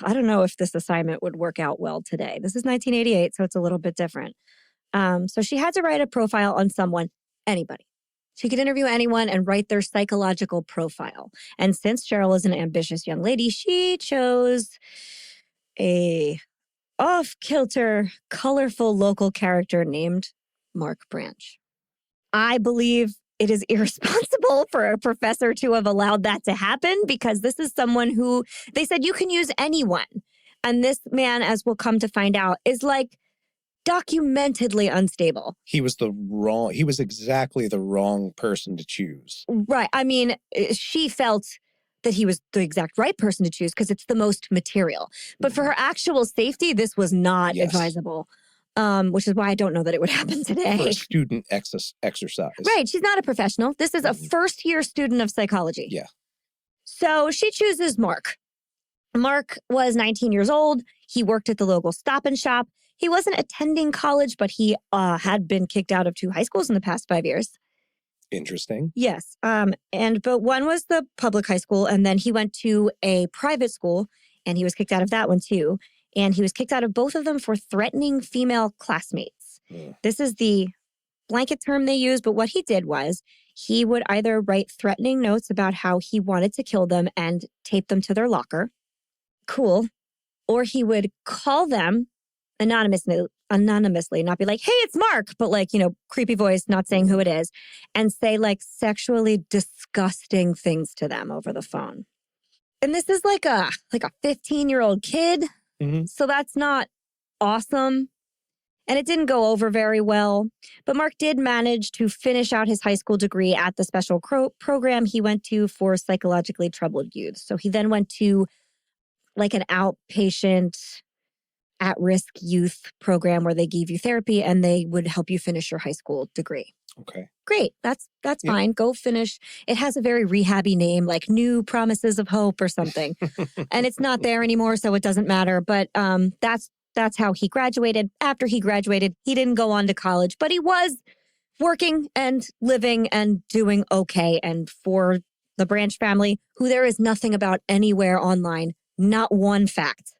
I don't know if this assignment would work out well today. This is 1988, so it's a little bit different. So she had to write a profile on someone, anybody. She could interview anyone and write their psychological profile. And since Cheryl is an ambitious young lady, she chose a off-kilter, colorful local character named Mark Branch. I believe it is irresponsible for a professor to have allowed that to happen, because this is someone who, they said you can use anyone. And this man, as we'll come to find out, is documentedly unstable. He was exactly the wrong person to choose. Right. I mean, she felt that he was the exact right person to choose because it's the most material. But for her actual safety, this was not advisable. Which is why I don't know that it would happen today. For a student exercise. Right. She's not a professional. This is a first-year student of psychology. Yeah. So she chooses Mark. Mark was 19 years old. He worked at the local Stop and Shop. He wasn't attending college, but he had been kicked out of 2 high schools in the past 5 years. Interesting. Yes. But one was the public high school, and then he went to a private school, and he was kicked out of that one too. And he was kicked out of both of them for threatening female classmates. This is the blanket term they use, but what he did was he would either write threatening notes about how he wanted to kill them and tape them to their locker. Cool. Or he would call them anonymously, not be like, hey, it's Mark, but creepy voice, not saying who it is, and say sexually disgusting things to them over the phone. And this is like a 15-year-old kid. So that's not awesome. And it didn't go over very well. But Mark did manage to finish out his high school degree at the special program he went to for psychologically troubled youth. So he then went to an outpatient at-risk youth program where they gave you therapy and they would help you finish your high school degree. Okay. Great. That's fine. Go finish. It has a very rehabby name, like New Promises of Hope or something. And it's not there anymore, so it doesn't matter. But that's how he graduated. After he graduated, he didn't go on to college, but he was working and living and doing okay. And for the Branch family, who there is nothing about anywhere online, not one fact,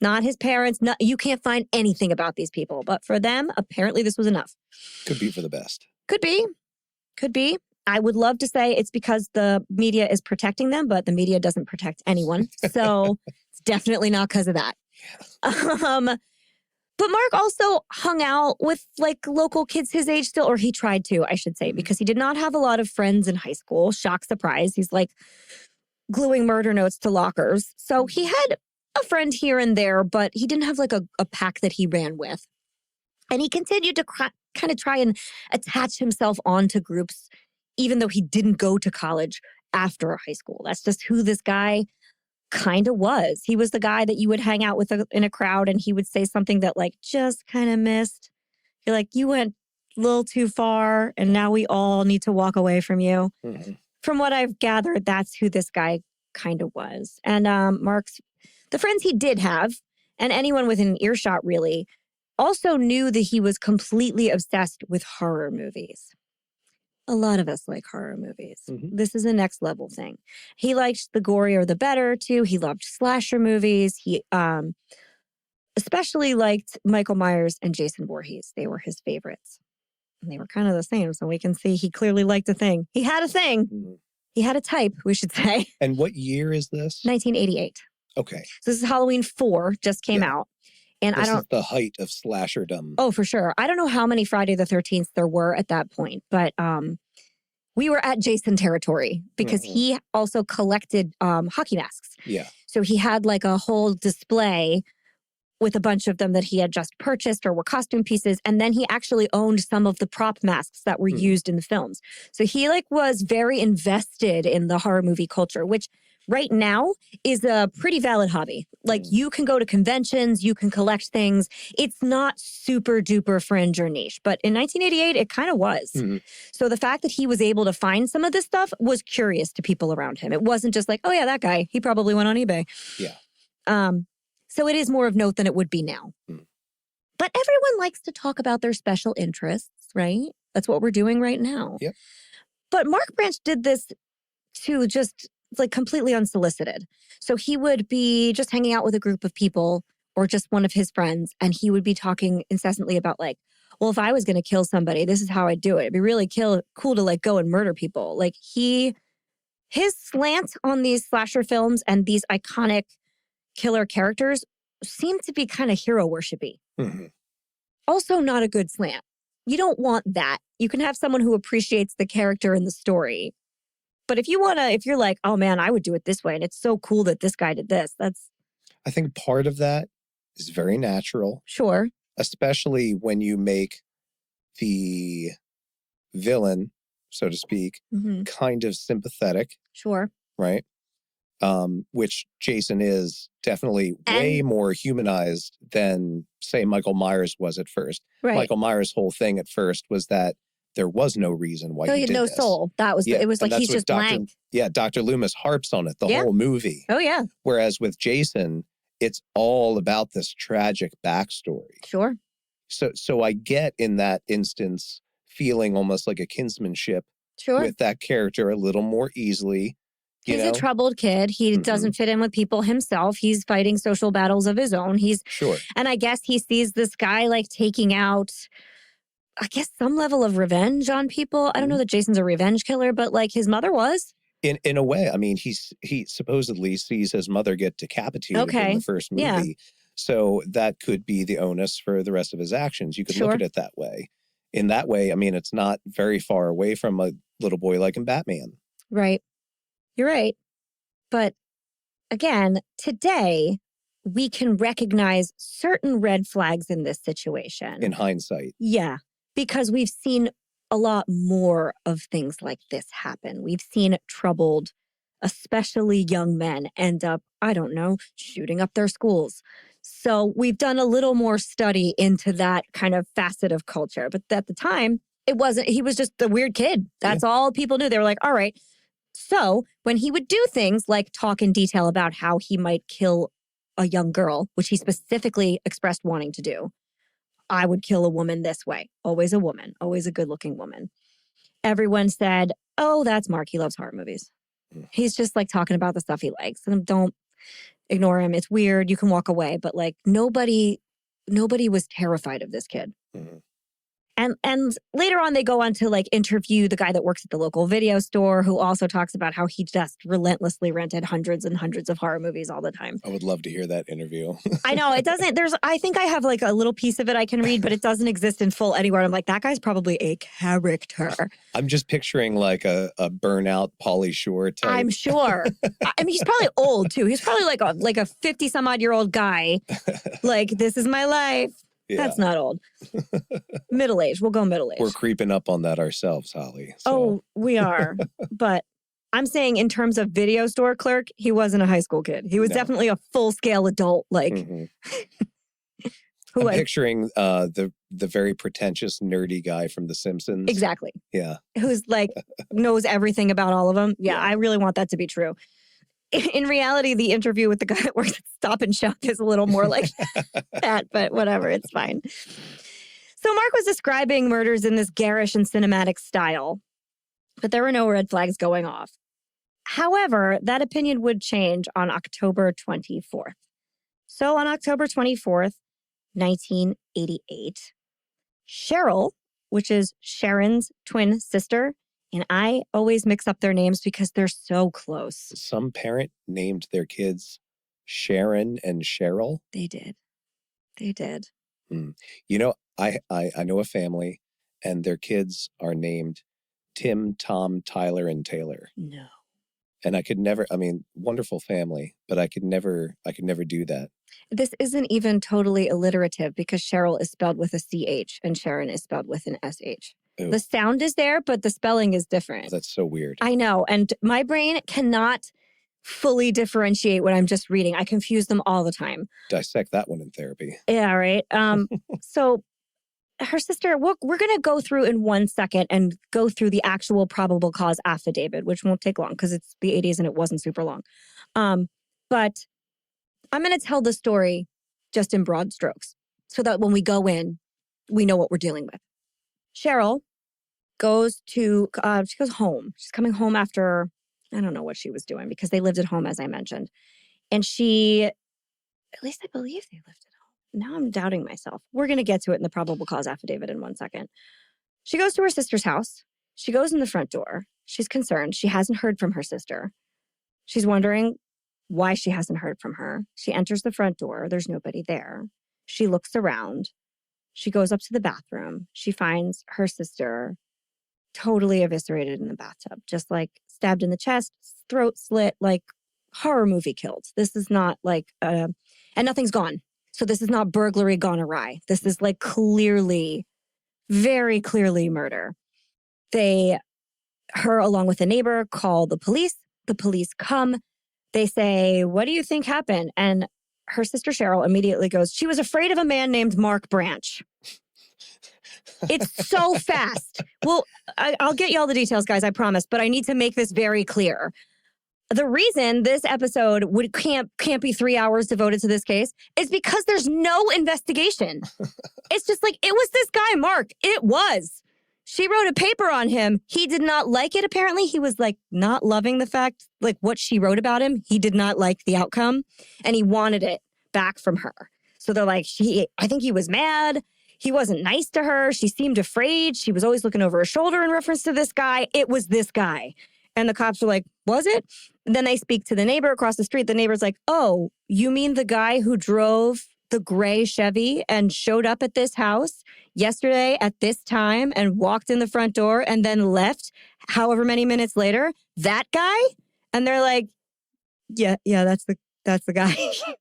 Not his parents. You can't find anything about these people. But for them, apparently this was enough. Could be for the best. Could be. Could be. I would love to say it's because the media is protecting them, but the media doesn't protect anyone. So it's definitely not because of that. But Mark also hung out with like local kids his age still, or he tried to, I should say, because he did not have a lot of friends in high school. Shock, surprise. He's like gluing murder notes to lockers. So he had a friend here and there, but he didn't have like a pack that he ran with. And he continued to kind of try and attach himself onto groups, even though he didn't go to college after high school. That's just who this guy kind of was. He was the guy that you would hang out with in a crowd and he would say something that like just kind of missed. You're like, you went a little too far and now we all need to walk away from you. Mm-hmm. From what I've gathered, that's who this guy kind of was. And the friends he did have, and anyone within earshot really, also knew that he was completely obsessed with horror movies. A lot of us like horror movies. Mm-hmm. This is a next level thing. He liked the gorier the better too. He loved slasher movies. He especially liked Michael Myers and Jason Voorhees. They were his favorites. And they were kind of the same. So we can see he clearly liked a thing. He had a thing. Mm-hmm. He had a type, we should say. And what year is this? 1988. Okay. So this is Halloween 4, just came out. And this is the height of slasherdom. Oh, for sure. I don't know how many Friday the 13th there were at that point, but we were at Jason territory because he also collected hockey masks. Yeah. So he had like a whole display with a bunch of them that he had just purchased or were costume pieces. And then he actually owned some of the prop masks that were used in the films. So he like was very invested in the horror movie culture, which right now is a pretty valid hobby. Like you can go to conventions, you can collect things. It's not super duper fringe or niche, but in 1988, it kind of was. Mm-hmm. So the fact that he was able to find some of this stuff was curious to people around him. It wasn't just like, oh yeah, that guy, he probably went on eBay. Yeah. So it is more of note than it would be now. Mm. But everyone likes to talk about their special interests, right? That's what we're doing right now. Yep. But Mark Branch did this to just like completely unsolicited. So he would be just hanging out with a group of people or just one of his friends, and he would be talking incessantly about like, well, if I was going to kill somebody, this is how I'd do it. It'd be really cool to like go and murder people. Like his slant on these slasher films and these iconic killer characters seem to be kind of hero worshipy. Mm-hmm. Also not a good slant. You don't want that. You can have someone who appreciates the character and the story. But if you're like, oh man, I would do it this way, and it's so cool that this guy did this, I think part of that is very natural. Sure. Especially when you make the villain, so to speak, kind of sympathetic. Sure. Right? Which Jason is definitely way more humanized than, say, Michael Myers was at first. Right. Michael Myers' whole thing at first was that there was no reason why he had did no this. soul. That was it was like he's just blank. Yeah, Dr. Loomis harps on it the whole movie. Oh yeah. Whereas with Jason, it's all about this tragic backstory. Sure. So I get in that instance feeling almost like a kinsmanship with that character a little more easily. He's a troubled kid. He doesn't fit in with people himself. He's fighting social battles of his own. And I guess he sees this guy like taking out, I guess, some level of revenge on people. I don't know that Jason's a revenge killer, but like his mother was. In a way, I mean, he supposedly sees his mother get decapitated in the first movie. Yeah. So that could be the onus for the rest of his actions. You could look at it that way. In that way, I mean, it's not very far away from a little boy like in Batman. Right. You're right. But again, today, we can recognize certain red flags in this situation. In hindsight. Yeah, because we've seen a lot more of things like this happen. We've seen troubled, especially young men, end up, I don't know, shooting up their schools. So we've done a little more study into that kind of facet of culture. But at the time, he was just a weird kid. That's all people knew. They were like, all right. So when he would do things like talk in detail about how he might kill a young girl, which he specifically expressed wanting to do, I would kill a woman this way. Always a woman, always a good looking woman. Everyone said, oh, that's Mark. He loves horror movies. He's just like talking about the stuff he likes. And ignore him. It's weird. You can walk away. But like nobody was terrified of this kid. Mhm. And later on, they go on to like interview the guy that works at the local video store, who also talks about how he just relentlessly rented hundreds and hundreds of horror movies all the time. I would love to hear that interview. I know it doesn't. I think I have like a little piece of it I can read, but it doesn't exist in full anywhere. I'm like, that guy's probably a character. I'm just picturing like a burnout Pauly Shore type. I'm sure. I mean, he's probably old too. He's probably like a 50 some odd year old guy. Like, this is my life. Yeah. That's not old. Middle age. We'll go middle age. We're creeping up on that ourselves, Holly. So. Oh, we are. But I'm saying in terms of video store clerk, he wasn't a high school kid. He was definitely a full-scale adult. Like, I'm picturing the very pretentious, nerdy guy from The Simpsons. Exactly. Yeah. Who's like, knows everything about all of them. Yeah, I really want that to be true. In reality, the interview with the guy that works at Stop and Shop is a little more like that, but whatever, it's fine. So Mark was describing murders in this garish and cinematic style, but there were no red flags going off. However, that opinion would change on October 24th. So on October 24th, 1988, Cheryl, which is Sharon's twin sister, and I always mix up their names because they're so close. Some parent named their kids Sharon and Cheryl. They did. They did. You know, I know a family and their kids are named Tim, Tom, Tyler, and Taylor. No. And I could never, I mean, wonderful family, but I could never do that. This isn't even totally alliterative because Cheryl is spelled with a CH and Sharon is spelled with an SH. Ooh. The sound is there, but the spelling is different. Oh, that's so weird. I know. And my brain cannot fully differentiate what I'm just reading. I confuse them all the time. Dissect that one in therapy. Yeah, right. So her sister, we're going to go through in 1 second and go through the actual probable cause affidavit, which won't take long because it's the 80s and it wasn't super long. But I'm going to tell the story just in broad strokes so that when we go in, we know what we're dealing with. Cheryl goes home. She's coming home after, I don't know what she was doing because they lived at home, as I mentioned. And at least I believe they lived at home. Now I'm doubting myself. We're going to get to it in the probable cause affidavit in 1 second. She goes to her sister's house. She goes in the front door. She's concerned. She hasn't heard from her sister. She's wondering why she hasn't heard from her. She enters the front door. There's nobody there. She looks around. She goes up to the bathroom. She finds her sister totally eviscerated in the bathtub, just like stabbed in the chest, throat slit, like horror movie killed. This is not like, and nothing's gone. So this is not burglary gone awry. This is like clearly, very clearly murder. Her along with a neighbor call the police. The police come. They say, what do you think happened? And her sister Cheryl immediately goes, she was afraid of a man named Mark Branch. It's so fast. Well, I'll get you all the details, guys, I promise. But I need to make this very clear. The reason this episode can't be 3 hours devoted to this case is because there's no investigation. It's just like, it was this guy, Mark. It was. She wrote a paper on him. He did not like it, apparently. He was like not loving the fact, like what she wrote about him. He did not like the outcome and he wanted it back from her. So they're like, I think he was mad. He wasn't nice to her. She seemed afraid. She was always looking over her shoulder in reference to this guy. It was this guy. And the cops were like, was it? And then they speak to the neighbor across the street. The neighbor's like, oh, you mean the guy who drove the gray Chevy and showed up at this house yesterday at this time and walked in the front door and then left however many minutes later? That guy? And they're like, yeah, that's the guy.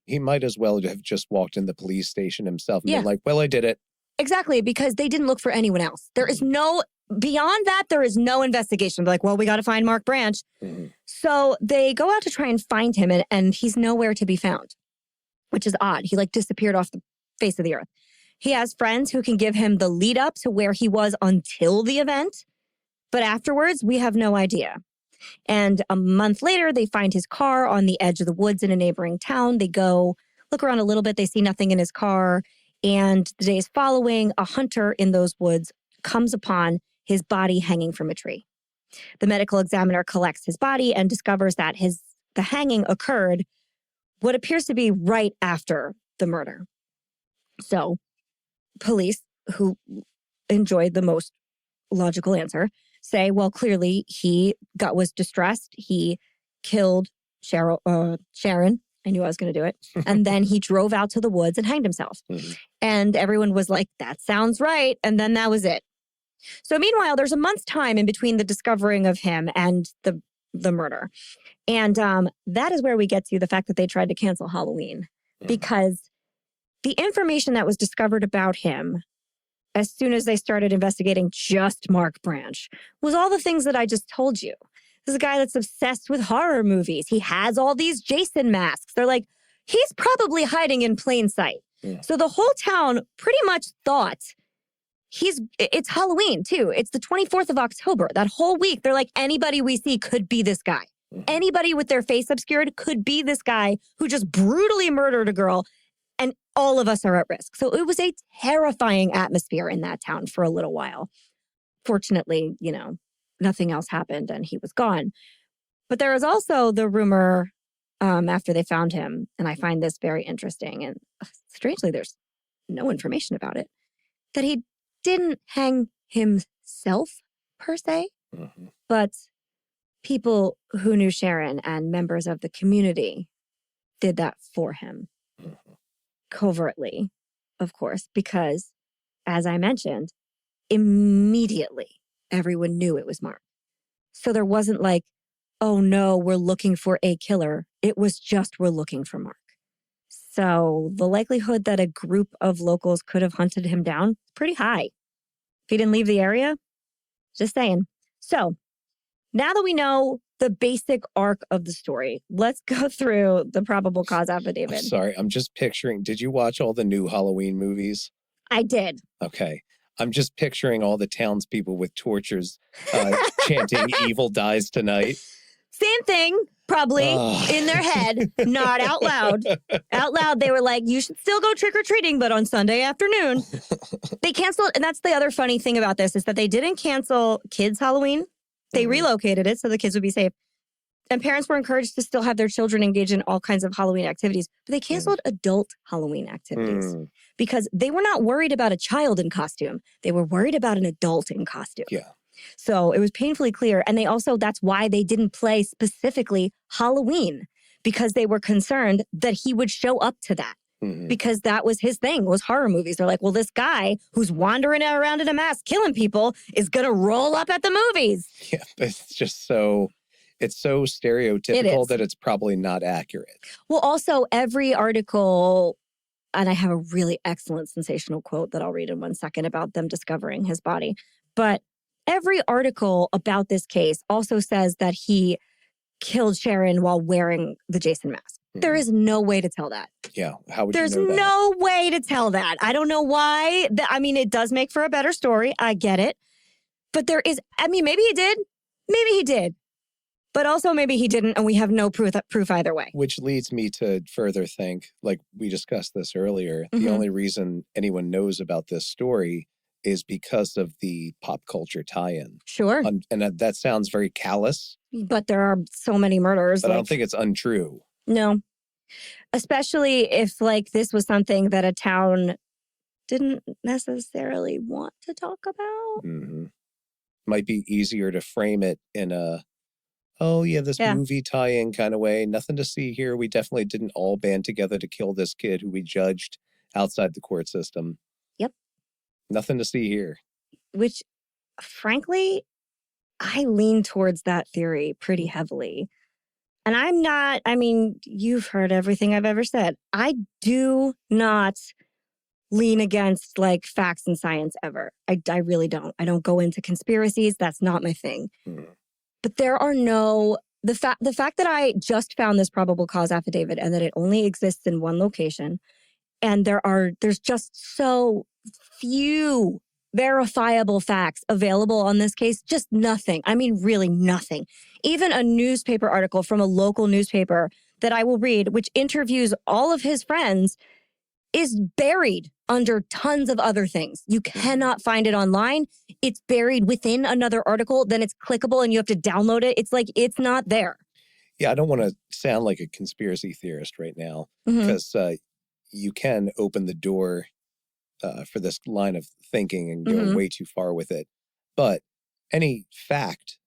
He might as well have just walked in the police station himself and been like, well, I did it. Exactly, because they didn't look for anyone else. There is beyond that, there is no investigation. They're like, well, we got to find Mark Branch. Mm-hmm. So they go out to try and find him and he's nowhere to be found, which is odd. He like disappeared off the face of the earth. He has friends who can give him the lead up to where he was until the event. But afterwards, we have no idea. And a month later, they find his car on the edge of the woods in a neighboring town. They go look around a little bit. They see nothing in his car. And the days following, a hunter in those woods comes upon his body hanging from a tree. The medical examiner collects his body and discovers that the hanging occurred what appears to be right after the murder. So police, who enjoyed the most logical answer, say, well, clearly he was distressed. He killed Sharon. I knew I was going to do it. And then he drove out to the woods and hanged himself. And everyone was like, that sounds right. And then that was it. So meanwhile, there's a month's time in between the discovering of him and the murder. And that is where we get to the fact that they tried to cancel Halloween. Because the information that was discovered about him, as soon as they started investigating just Mark Branch, was all the things that I just told you. This is a guy that's obsessed with horror movies. He has all these Jason masks. They're like, he's probably hiding in plain sight. So the whole town pretty much thought it's Halloween too. It's the 24th of October. That whole week, they're like, anybody we see could be this guy. Anybody with their face obscured could be this guy who just brutally murdered a girl. And all of us are at risk. So it was a terrifying atmosphere in that town for a little while. Fortunately, nothing else happened and he was gone. But there was also the rumor after they found him, and I find this very interesting, and strangely, there's no information about it, that he didn't hang himself per se, but people who knew Sharon and members of the community did that for him. Covertly, of course, because, as I mentioned, immediately everyone knew it was Mark. So there wasn't like, oh no, we're looking for a killer. It was just, we're looking for Mark. So the likelihood that a group of locals could have hunted him down is pretty high. If he didn't leave the area, just saying. So now that we know the basic arc of the story, let's go through the probable cause affidavit. I'm sorry, I'm just picturing, did you watch all the new Halloween movies? I did. Okay. I'm just picturing all the townspeople with torches chanting evil dies tonight. Same thing, probably, in their head, not out loud. Out loud, they were like, you should still go trick-or-treating, but on Sunday afternoon. They canceled, and that's the other funny thing about this, is that they didn't cancel kids' Halloween. They relocated it so the kids would be safe. And parents were encouraged to still have their children engage in all kinds of Halloween activities. But they canceled adult Halloween activities because they were not worried about a child in costume. They were worried about an adult in costume. Yeah. So it was painfully clear. And they also, that's why they didn't play specifically Halloween, because they were concerned that he would show up to that. Because that was his thing, was horror movies. They're like, well, this guy who's wandering around in a mask killing people is going to roll up at the movies. Yeah, but it's just so, it's so stereotypical that it's probably not accurate. Well, also every article, and I have a really excellent sensational quote that I'll read in 1 second about them discovering his body. But every article about this case also says that he killed Sharon while wearing the Jason mask. There is no way to tell that. Yeah, how would There's you know that? no way to tell that. I don't know why. I mean, it does make for a better story. I get it. But there is, I mean, maybe he did. Maybe he did. But also maybe he didn't, and we have no proof either way. Which leads me to further think, like we discussed this earlier, the only reason anyone knows about this story is because of the pop culture tie-in. Sure. And that sounds very callous. But there are so many murders. But I don't think it's untrue. No. Especially if, like, this was something that a town didn't necessarily want to talk about. Might be easier to frame it in a, oh, yeah, this movie tie-in kind of way. Nothing to see here. We definitely didn't all band together to kill this kid who we judged outside the court system. Yep. Nothing to see here. Which, frankly, I lean towards that theory pretty heavily. And I'm not, I mean, you've heard everything I've ever said. I do not lean against, like, facts and science ever. I really don't. I don't go into conspiracies. That's not my thing. But there are no, the fact that I just found this probable cause affidavit and that it only exists in one location, and there's just so few verifiable facts available on this case, just nothing. I mean, really nothing. Even a newspaper article from a local newspaper that I will read, which interviews all of his friends, is buried under tons of other things. You cannot find it online. It's buried within another article, then it's clickable and you have to download it. It's like, it's not there. Yeah, I don't want to sound like a conspiracy theorist right now, Mhm. because you can open the door for this line of thinking and go way too far with it. But any fact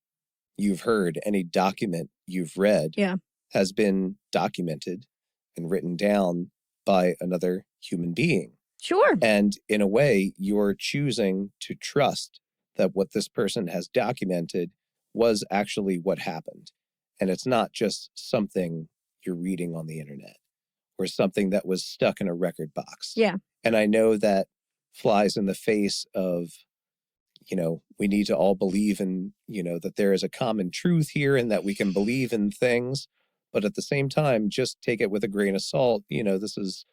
you've heard, any document you've read has been documented and written down by another human being. Sure. And in a way, you're choosing to trust that what this person has documented was actually what happened. And it's not just something you're reading on the internet or something that was stuck in a record box. Yeah. And I know that flies in the face of, we need to all believe in, that there is a common truth here and that we can believe in things. But at the same time, just take it with a grain of salt. This is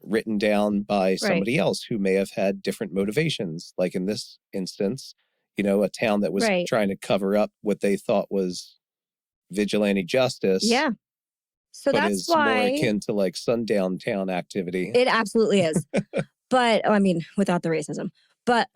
written down by somebody else who may have had different motivations. Like in this instance, a town that was trying to cover up what they thought was vigilante justice. Yeah. So but that's is why more akin to like sundown town activity. It absolutely is. But I mean, without the racism. But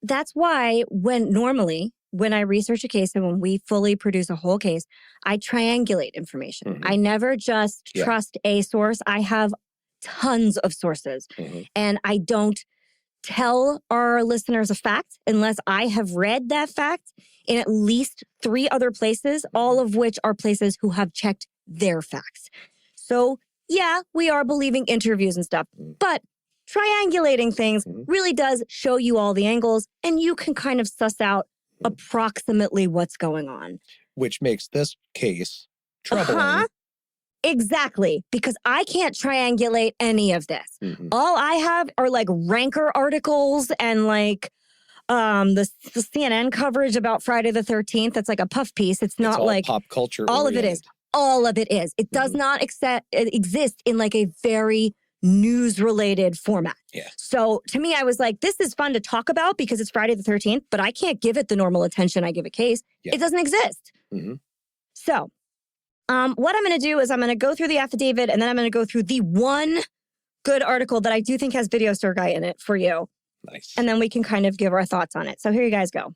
that's why when I research a case and when we fully produce a whole case, I triangulate information. I never just trust a source. I have tons of sources. And I don't tell our listeners a fact unless I have read that fact in at least 3 other places, all of which are places who have checked their facts. So yeah, we are believing interviews and stuff, but triangulating things really does show you all the angles and you can kind of suss out approximately what's going on. Which makes this case troubling. Exactly, because I can't triangulate any of this. All I have are like Ranker articles and like the CNN coverage about Friday the 13th. That's like a puff piece. It's not like pop culture. All of it is. All of it is. It does not exist in like a very news-related format. Yeah. So to me, I was like, this is fun to talk about because it's Friday the 13th, but I can't give it the normal attention I give a case. Yeah. It doesn't exist. So what I'm going to do is I'm going to go through the affidavit and then I'm going to go through the one good article that I do think has video surrogate in it for you. Nice. And then we can kind of give our thoughts on it. So here you guys go.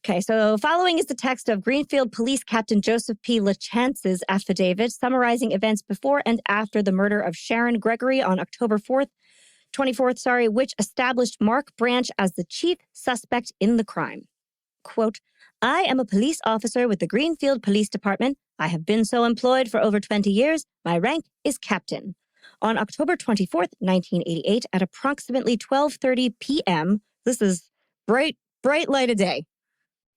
Okay, so following is the text of Greenfield Police Captain Joseph P. LaChance's affidavit summarizing events before and after the murder of Sharon Gregory on October 24th, which established Mark Branch as the chief suspect in the crime. Quote, I am a police officer with the Greenfield Police Department. I have been so employed for over 20 years. My rank is captain. On October 24th, 1988, at approximately 12:30 p.m., this is bright light of day,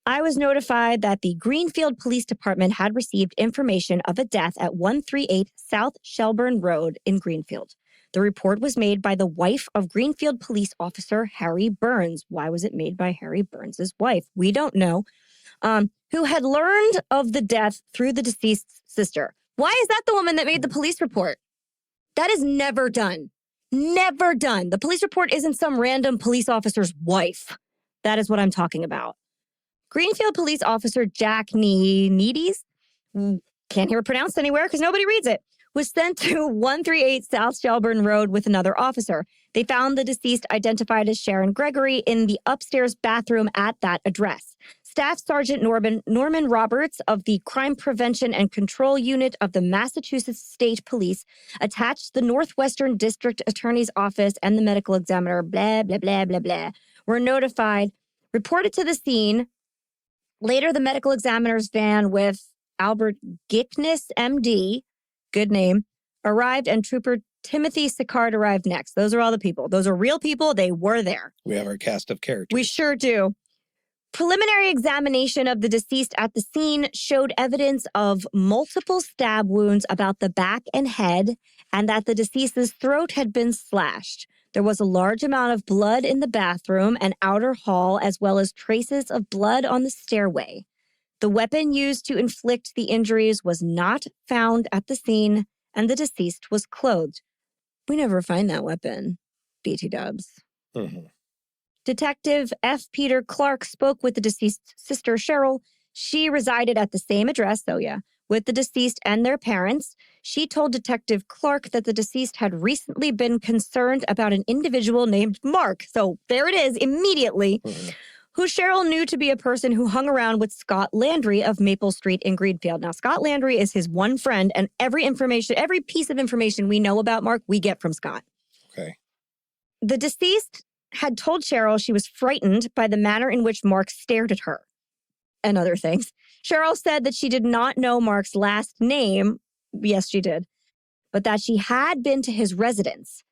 I was notified that the Greenfield Police Department had received information of a death at 138 South Shelburne Road in Greenfield. The report was made by the wife of Greenfield Police Officer Harry Burns. Why was it made by Harry Burns' wife? We don't know. Who had learned of the death through the deceased's sister. Why is that the woman that made the police report? That is never done. Never done. The police report isn't some random police officer's wife. That is what I'm talking about. Greenfield Police Officer Jack Needies, can't hear it pronounced anywhere because nobody reads it, was sent to 138 South Shelburne Road with another officer. They found the deceased identified as Sharon Gregory in the upstairs bathroom at that address. Staff Sergeant Norman Roberts of the Crime Prevention and Control Unit of the Massachusetts State Police attached the Northwestern District Attorney's Office and the medical examiner, blah, blah, blah, blah, blah, were notified, reported to the scene. Later, the medical examiner's van with Albert Gickness, MD, good name, arrived and Trooper Timothy Sicard arrived next. Those are all the people. Those are real people. They were there. We have our cast of characters. We sure do. Preliminary examination of the deceased at the scene showed evidence of multiple stab wounds about the back and head and that the deceased's throat had been slashed. There was a large amount of blood in the bathroom and outer hall, as well as traces of blood on the stairway. The weapon used to inflict the injuries was not found at the scene, and the deceased was clothed. We never find that weapon, BT dubs. Detective F. Peter Clark spoke with the deceased's sister, Cheryl. She resided at the same address, with the deceased and their parents. She told Detective Clark that the deceased had recently been concerned about an individual named Mark. So there it is, immediately, who Cheryl knew to be a person who hung around with Scott Landry of Maple Street in Greenfield. Now, Scott Landry is his one friend, and every piece of information we know about Mark, we get from Scott. Okay. The deceased had told Cheryl she was frightened by the manner in which Mark stared at her and other things. Cheryl said that she did not know Mark's last name. Yes, she did. But that she had been to his residence.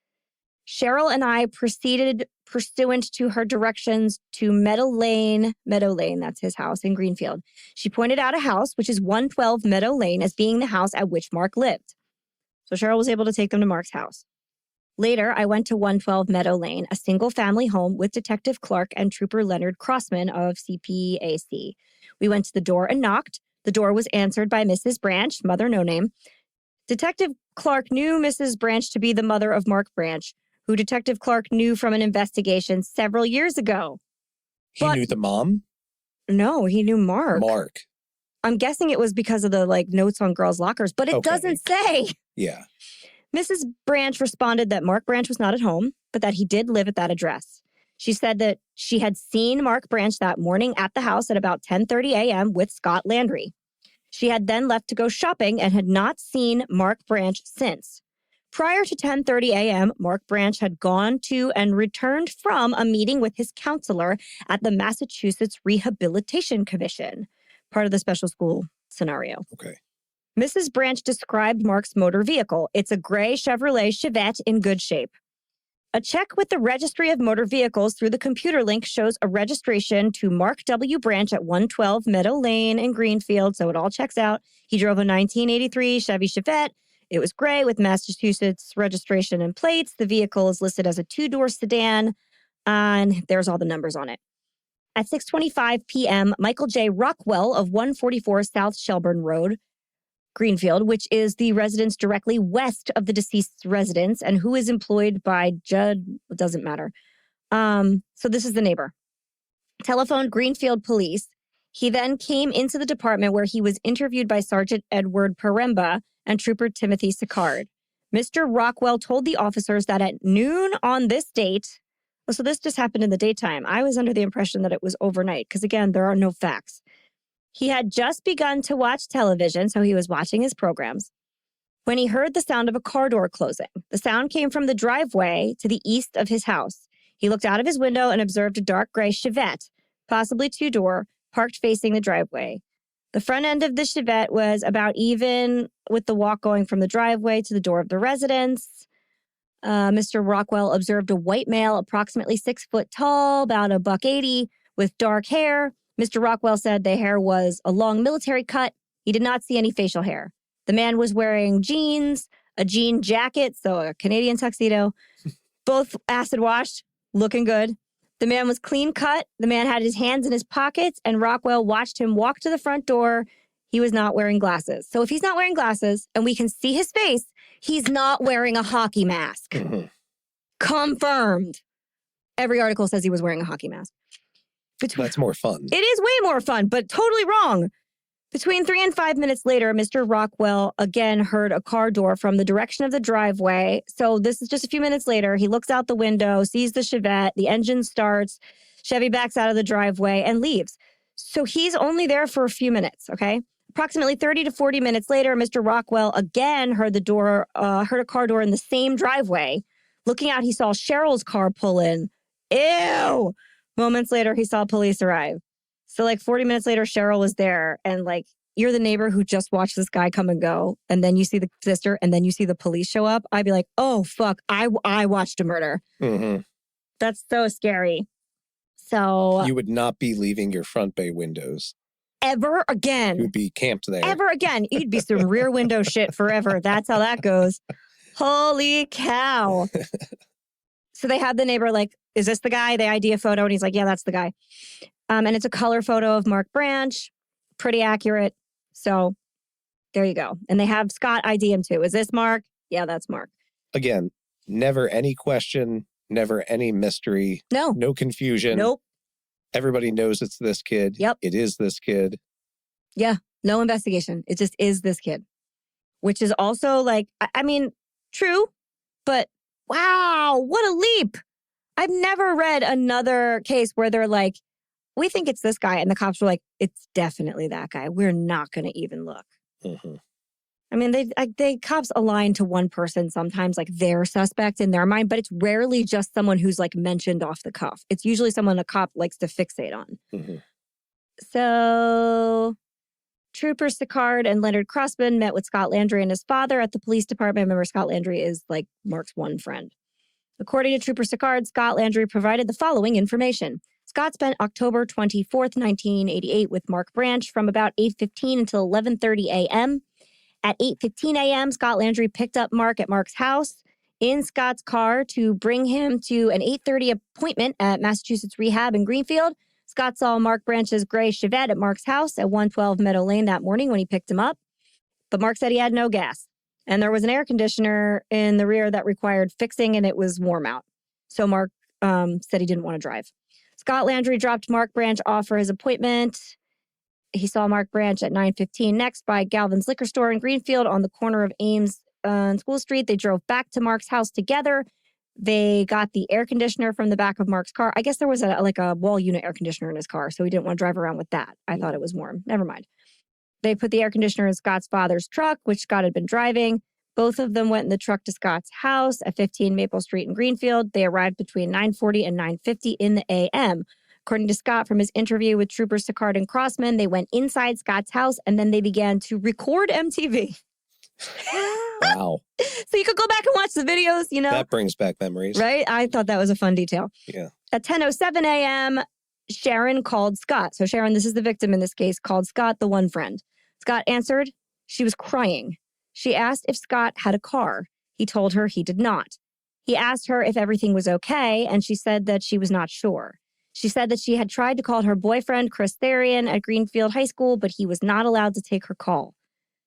Cheryl and I proceeded pursuant to her directions to Meadow Lane, that's his house in Greenfield. She pointed out a house, which is 112 Meadow Lane, as being the house at which Mark lived. So Cheryl was able to take them to Mark's house. Later, I went to 112 Meadow Lane, a single-family home with Detective Clark and Trooper Leonard Crossman of CPAC. We went to the door and knocked. The door was answered by Mrs. Branch, Mother No Name. Detective Clark knew Mrs. Branch to be the mother of Mark Branch, who Detective Clark knew from an investigation several years ago. He knew the mom? No, he knew Mark. Mark. I'm guessing it was because of the notes on girls' lockers, but it doesn't say. Yeah. Mrs. Branch responded that Mark Branch was not at home, but that he did live at that address. She said that she had seen Mark Branch that morning at the house at about 10:30 a.m. with Scott Landry. She had then left to go shopping and had not seen Mark Branch since. Prior to 10:30 a.m., Mark Branch had gone to and returned from a meeting with his counselor at the Massachusetts Rehabilitation Commission, part of the special school scenario. Okay. Mrs. Branch described Mark's motor vehicle. It's a gray Chevrolet Chevette in good shape. A check with the Registry of Motor Vehicles through the computer link shows a registration to Mark W. Branch at 112 Meadow Lane in Greenfield, so it all checks out. He drove a 1983 Chevy Chevette. It was gray with Massachusetts registration and plates. The vehicle is listed as a two-door sedan, and there's all the numbers on it. At 6:25 p.m., Michael J. Rockwell of 144 South Shelburne Road, Greenfield, which is the residence directly west of the deceased's residence and who is employed by Judd, it doesn't matter. So this is the neighbor. Telephoned Greenfield police. He then came into the department where he was interviewed by Sergeant Edward Paremba and Trooper Timothy Sicard. Mr. Rockwell told the officers that at noon on this date, so this just happened in the daytime. I was under the impression that it was overnight because, again, there are no facts. He had just begun to watch television, so he was watching his programs, when he heard the sound of a car door closing. The sound came from the driveway to the east of his house. He looked out of his window and observed a dark gray Chevette, possibly two-door, parked facing the driveway. The front end of the Chevette was about even with the walk going from the driveway to the door of the residence. Mr. Rockwell observed a white male, approximately 6 foot tall, about $180, with dark hair. Mr. Rockwell said the hair was a long military cut. He did not see any facial hair. The man was wearing jeans, a jean jacket, so a Canadian tuxedo, both acid washed, looking good. The man was clean cut. The man had his hands in his pockets, and Rockwell watched him walk to the front door. He was not wearing glasses. So if he's not wearing glasses and we can see his face, he's not wearing a hockey mask. Mm-hmm. Confirmed. Every article says he was wearing a hockey mask. That's more fun. It is way more fun, but totally wrong. Between 3 and 5 minutes later, Mr. Rockwell again heard a car door from the direction of the driveway. So this is just a few minutes later. He looks out the window, sees the Chevette, the engine starts, Chevy backs out of the driveway and leaves. So he's only there for a few minutes, okay? Approximately 30 to 40 minutes later, Mr. Rockwell again heard a car door in the same driveway. Looking out, he saw Cheryl's car pull in. Ew! Moments later, he saw police arrive. So 40 minutes later, Cheryl was there. And you're the neighbor who just watched this guy come and go. And then you see the sister and then you see the police show up. I'd be like, oh, fuck, I watched a murder. Mm-hmm. That's so scary. So you would not be leaving your front bay windows. Ever again. You'd be camped there. Ever again. You'd be some rear window shit forever. That's how that goes. Holy cow. So they had the neighbor is this the guy? They ID a photo and he's like, yeah, that's the guy. And it's a color photo of Mark Branch. Pretty accurate. So there you go. And they have Scott ID him too. Is this Mark? Yeah, that's Mark. Again, never any question, never any mystery. No. No confusion. Nope. Everybody knows it's this kid. Yep. It is this kid. Yeah. No investigation. It just is this kid. Which is also true, but wow, what a leap. I've never read another case where they're like, we think it's this guy. And the cops were like, it's definitely that guy. We're not going to even look. Mm-hmm. I mean, they cops align to one person sometimes, like their suspect in their mind, but it's rarely just someone who's like mentioned off the cuff. It's usually someone a cop likes to fixate on. Mm-hmm. So Troopers Sicard and Leonard Crossman met with Scott Landry and his father at the police department. Remember, Scott Landry is like Mark's one friend. According to Trooper Sicard, Scott Landry provided the following information. Scott spent October 24th, 1988 with Mark Branch from about 8:15 until 11:30 a.m. At 8:15 a.m., Scott Landry picked up Mark at Mark's house in Scott's car to bring him to an 8:30 appointment at Massachusetts Rehab in Greenfield. Scott saw Mark Branch's gray Chevette at Mark's house at 112 Meadow Lane that morning when he picked him up. But Mark said he had no gas. And there was an air conditioner in the rear that required fixing, and it was warm out. So Mark said he didn't want to drive. Scott Landry dropped Mark Branch off for his appointment. He saw Mark Branch at 9:15 next by Galvin's Liquor Store in Greenfield on the corner of Ames and School Street. They drove back to Mark's house together. They got the air conditioner from the back of Mark's car. I guess there was a wall unit air conditioner in his car, so he didn't want to drive around with that. I thought it was warm. Never mind. They put the air conditioner in Scott's father's truck, which Scott had been driving. Both of them went in the truck to Scott's house at 15 Maple Street in Greenfield. They arrived between 9:40 and 9:50 in the a.m. According to Scott, from his interview with Troopers Sicard and Crossman, they went inside Scott's house and then they began to record MTV. Wow. So you could go back and watch the videos, you know. That brings back memories. Right? I thought that was a fun detail. Yeah. At 10:07 a.m., Sharon called Scott. So Sharon, this is the victim in this case, called Scott, the one friend. Scott answered. She was crying. She asked if Scott had a car. He told her he did not. He asked her if everything was okay, and she said that she was not sure. She said that she had tried to call her boyfriend, Chris Therian, at Greenfield High School, but he was not allowed to take her call.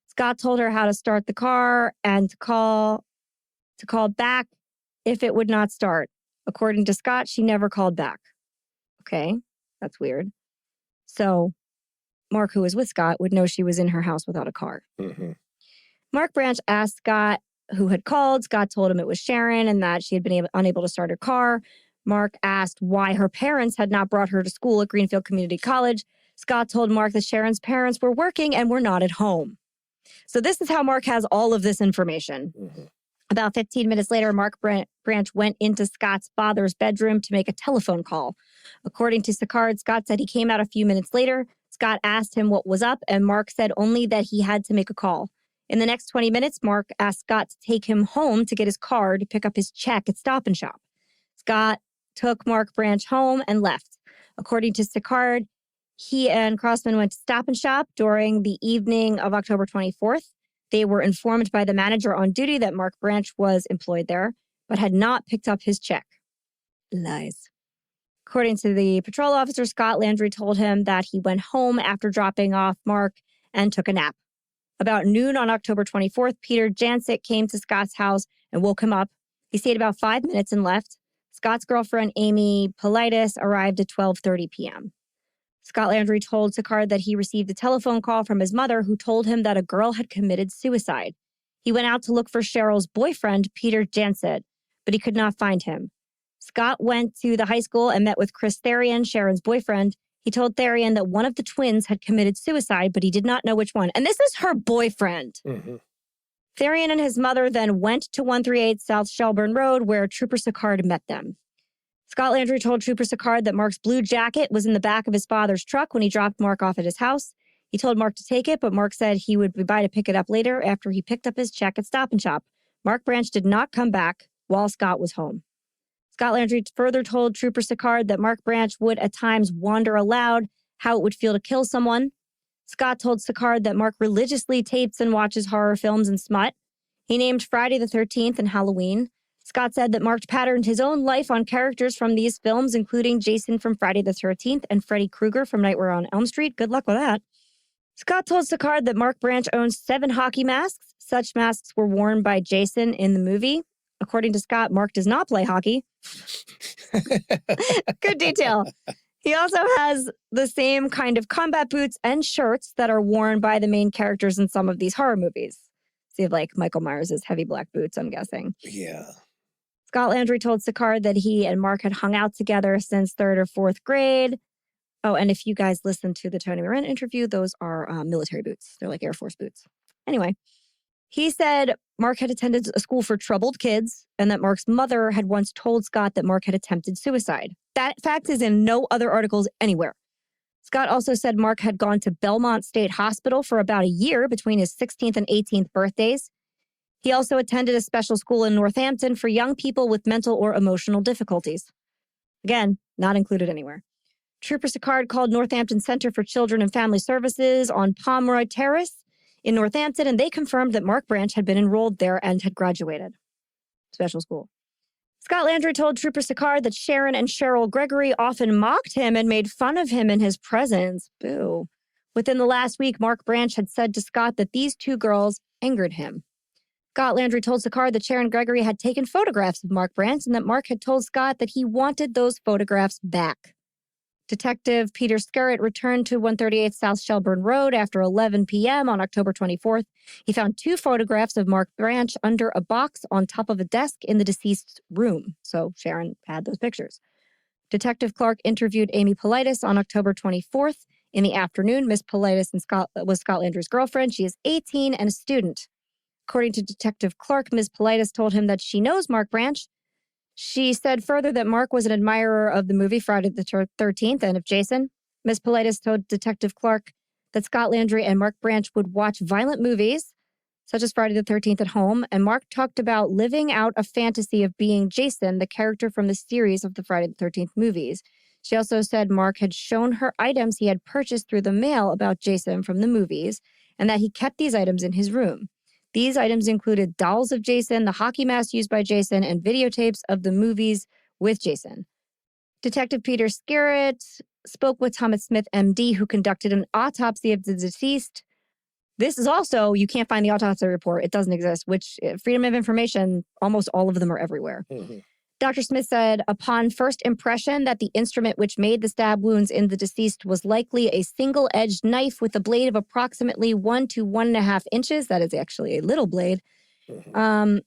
Scott told her how to start the car and to call back if it would not start. According to Scott, she never called back. Okay, that's weird. So Mark, who was with Scott, would know she was in her house without a car. Mm-hmm. Mark Branch asked Scott who had called. Scott told him it was Sharon and that she had been unable to start her car. Mark asked why her parents had not brought her to school at Greenfield Community College. Scott told Mark that Sharon's parents were working and were not at home. So this is how Mark has all of this information. Mm-hmm. About 15 minutes later, Mark Branch went into Scott's father's bedroom to make a telephone call. According to Sicard, Scott said he came out a few minutes later. Scott asked him what was up, and Mark said only that he had to make a call. In the next 20 minutes, Mark asked Scott to take him home to get his car to pick up his check at Stop and Shop. Scott took Mark Branch home and left. According to Sicard, he and Crossman went to Stop and Shop during the evening of October 24th. They were informed by the manager on duty that Mark Branch was employed there, but had not picked up his check. Lies. According to the patrol officer, Scott Landry told him that he went home after dropping off Mark and took a nap. About noon on October 24th, Peter Jancic came to Scott's house and woke him up. He stayed about 5 minutes and left. Scott's girlfriend, Amy Politis, arrived at 12:30 p.m. Scott Landry told Sicard that he received a telephone call from his mother who told him that a girl had committed suicide. He went out to look for Cheryl's boyfriend, Peter Jancic, but he could not find him. Scott went to the high school and met with Chris Therian, Sharon's boyfriend. He told Therian that one of the twins had committed suicide, but he did not know which one. And this is her boyfriend. Mm-hmm. Therian and his mother then went to 138 South Shelburne Road, where Trooper Sicard met them. Scott Landry told Trooper Sicard that Mark's blue jacket was in the back of his father's truck when he dropped Mark off at his house. He told Mark to take it, but Mark said he would be by to pick it up later after he picked up his check at Stop and Shop. Mark Branch did not come back while Scott was home. Scott Landry further told Trooper Sicard that Mark Branch would at times wander aloud, how it would feel to kill someone. Scott told Sicard that Mark religiously tapes and watches horror films and smut. He named Friday the 13th and Halloween. Scott said that Mark patterned his own life on characters from these films, including Jason from Friday the 13th and Freddy Krueger from Nightmare on Elm Street. Good luck with that. Scott told Sicard that Mark Branch owns 7 hockey masks. Such masks were worn by Jason in the movie. According to Scott, Mark does not play hockey. Good detail. He also has the same kind of combat boots and shirts that are worn by the main characters in some of these horror movies. See, like Michael Myers' heavy black boots, I'm guessing. Yeah. Scott Landry told Sicard that he and Mark had hung out together since 3rd or 4th grade. Oh, and if you guys listen to the Tony Moran interview, those are military boots. They're like Air Force boots. Anyway, he said Mark had attended a school for troubled kids and that Mark's mother had once told Scott that Mark had attempted suicide. That fact is in no other articles anywhere. Scott also said Mark had gone to Belmont State Hospital for about a year between his 16th and 18th birthdays. He also attended a special school in Northampton for young people with mental or emotional difficulties. Again, not included anywhere. Trooper Sicard called Northampton Center for Children and Family Services on Pomeroy Terrace in Northampton, and they confirmed that Mark Branch had been enrolled there and had graduated. Special school. Scott Landry told Trooper Sicard that Sharon and Cheryl Gregory often mocked him and made fun of him in his presence. Boo. Within the last week, Mark Branch had said to Scott that these two girls angered him. Scott Landry told Sicard that Sharon Gregory had taken photographs of Mark Branch and that Mark had told Scott that he wanted those photographs back. Detective Peter Skerritt returned to 138 South Shelburne Road after 11 p.m. on October 24th. He found 2 photographs of Mark Branch under a box on top of a desk in the deceased's room. So Sharon had those pictures. Detective Clark interviewed Amy Politis on October 24th. In the afternoon, Miss Politis was Scott Landry's girlfriend. She is 18 and a student. According to Detective Clark, Ms. Politis told him that she knows Mark Branch. She said further that Mark was an admirer of the movie Friday the 13th and of Jason. Ms. Politis told Detective Clark that Scott Landry and Mark Branch would watch violent movies, such as Friday the 13th at home, and Mark talked about living out a fantasy of being Jason, the character from the series of the Friday the 13th movies. She also said Mark had shown her items he had purchased through the mail about Jason from the movies, and that he kept these items in his room. These items included dolls of Jason, the hockey mask used by Jason, and videotapes of the movies with Jason. Detective Peter Skerritt spoke with Thomas Smith, MD, who conducted an autopsy of the deceased. This is also, you can't find the autopsy report. It doesn't exist, which Freedom of Information, almost all of them are everywhere. Mm-hmm. Dr. Smith said, upon first impression that the instrument which made the stab wounds in the deceased was likely a single-edged knife with a blade of approximately 1 to 1.5 inches. That is actually a little blade. Mm-hmm.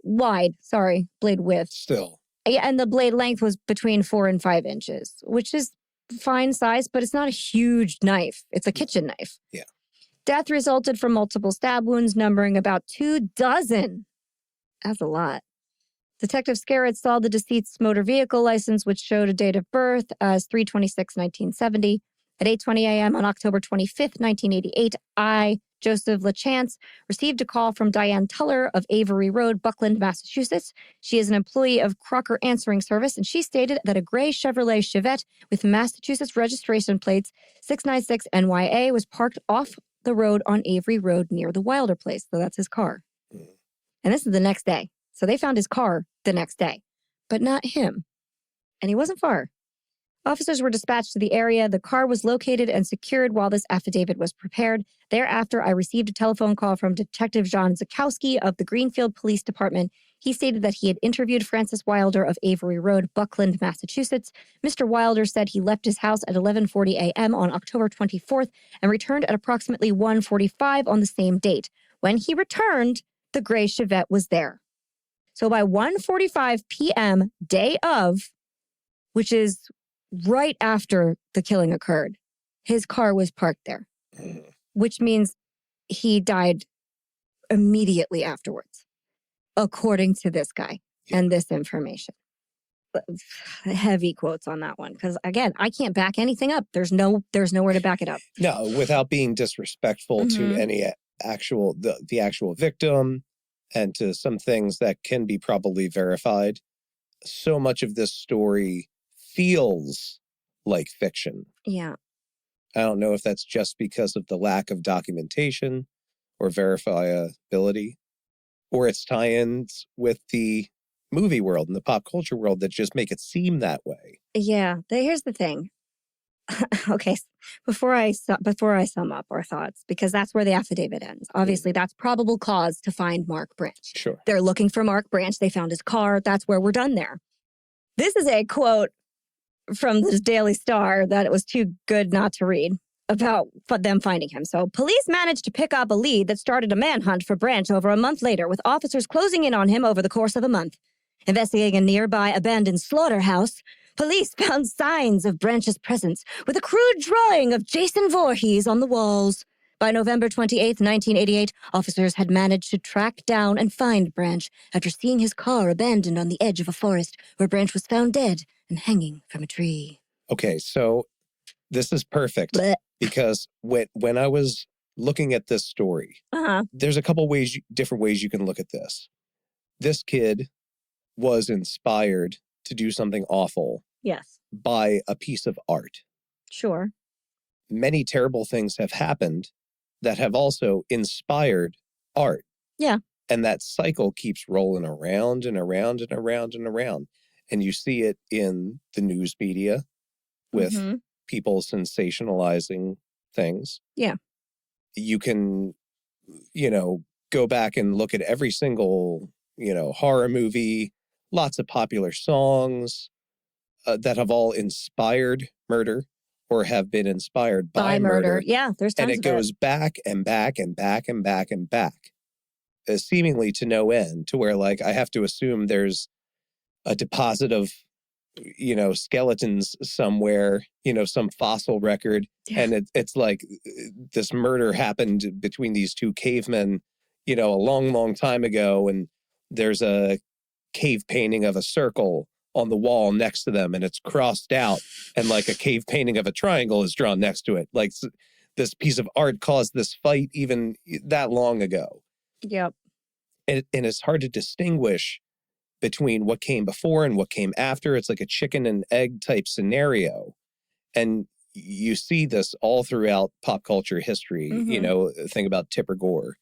Wide. Sorry, blade width. Still. Yeah, and the blade length was between 4 and 5 inches, which is fine size, but it's not a huge knife. It's a kitchen knife. Yeah. Death resulted from multiple stab wounds numbering about 24. That's a lot. Detective Skerritt saw the deceased's motor vehicle license, which showed a date of birth as 3/26/1970. At 8:20 a.m. on October 25th, 1988, I, Joseph LaChance, received a call from Diane Tuller of Avery Road, Buckland, Massachusetts. She is an employee of Crocker Answering Service, and she stated that a gray Chevrolet Chevette with Massachusetts registration plates 696 NYA was parked off the road on Avery Road near the Wilder place. So that's his car. And this is the next day. So they found his car the next day, but not him. And he wasn't far. Officers were dispatched to the area. The car was located and secured while this affidavit was prepared. Thereafter, I received a telephone call from Detective John Zakowski of the Greenfield Police Department. He stated that he had interviewed Francis Wilder of Avery Road, Buckland, Massachusetts. Mr. Wilder said he left his house at 11:40 a.m. on October 24th and returned at approximately 1:45 on the same date. When he returned, the gray Chevette was there. So by 1:45 p.m., day of, which is right after the killing occurred, his car was parked there, which means he died immediately afterwards, according to this guy and this information. Heavy quotes on that one, because again, I can't back anything up. There's nowhere to back it up. No, without being disrespectful to any actual the actual victim and to some things that can be probably verified. So much of this story feels like fiction. Yeah. I don't know if that's just because of the lack of documentation or verifiability, or its tie-ins with the movie world and the pop culture world that just make it seem that way. Yeah. Here's the thing. Okay, before I sum up our thoughts, because that's where the affidavit ends. Obviously, that's probable cause to find Mark Branch. Sure. They're looking for Mark Branch. They found his car. That's where we're done there. This is a quote from the Daily Star that it was too good not to read about them finding him. So, police managed to pick up a lead that started a manhunt for Branch over a month later, with officers closing in on him over the course of a month. Investigating a nearby abandoned slaughterhouse, Police found signs of Branch's presence with a crude drawing of Jason Voorhees on the walls. By November 28th, 1988, officers had managed to track down and find Branch after seeing his car abandoned on the edge of a forest where Branch was found dead and hanging from a tree. Okay, so this is perfect because when I was looking at this story, there's a couple different ways you can look at this. This kid was inspired to do something awful by a piece of art. Sure. Many terrible things have happened that have also inspired art. Yeah. And that cycle keeps rolling around and around and around and around. And you see it in the news media with people sensationalizing things. Yeah. You can, go back and look at every single, horror movie, lots of popular songs that have all inspired murder or have been inspired by murder. Yeah, there's tons of it. And it goes back and back and back and back and back, seemingly to no end, to where, like, I have to assume there's a deposit of, skeletons somewhere, some fossil record. Yeah. And it's like this murder happened between these two cavemen, a long, long time ago. And there's a cave painting of a circle on the wall next to them, and it's crossed out, and like a cave painting of a triangle is drawn next to it. Like this piece of art caused this fight even that long ago. Yep. And it's hard to distinguish between what came before and what came after. It's like a chicken and egg type scenario. And you see this all throughout pop culture history. Think about Tipper Gore.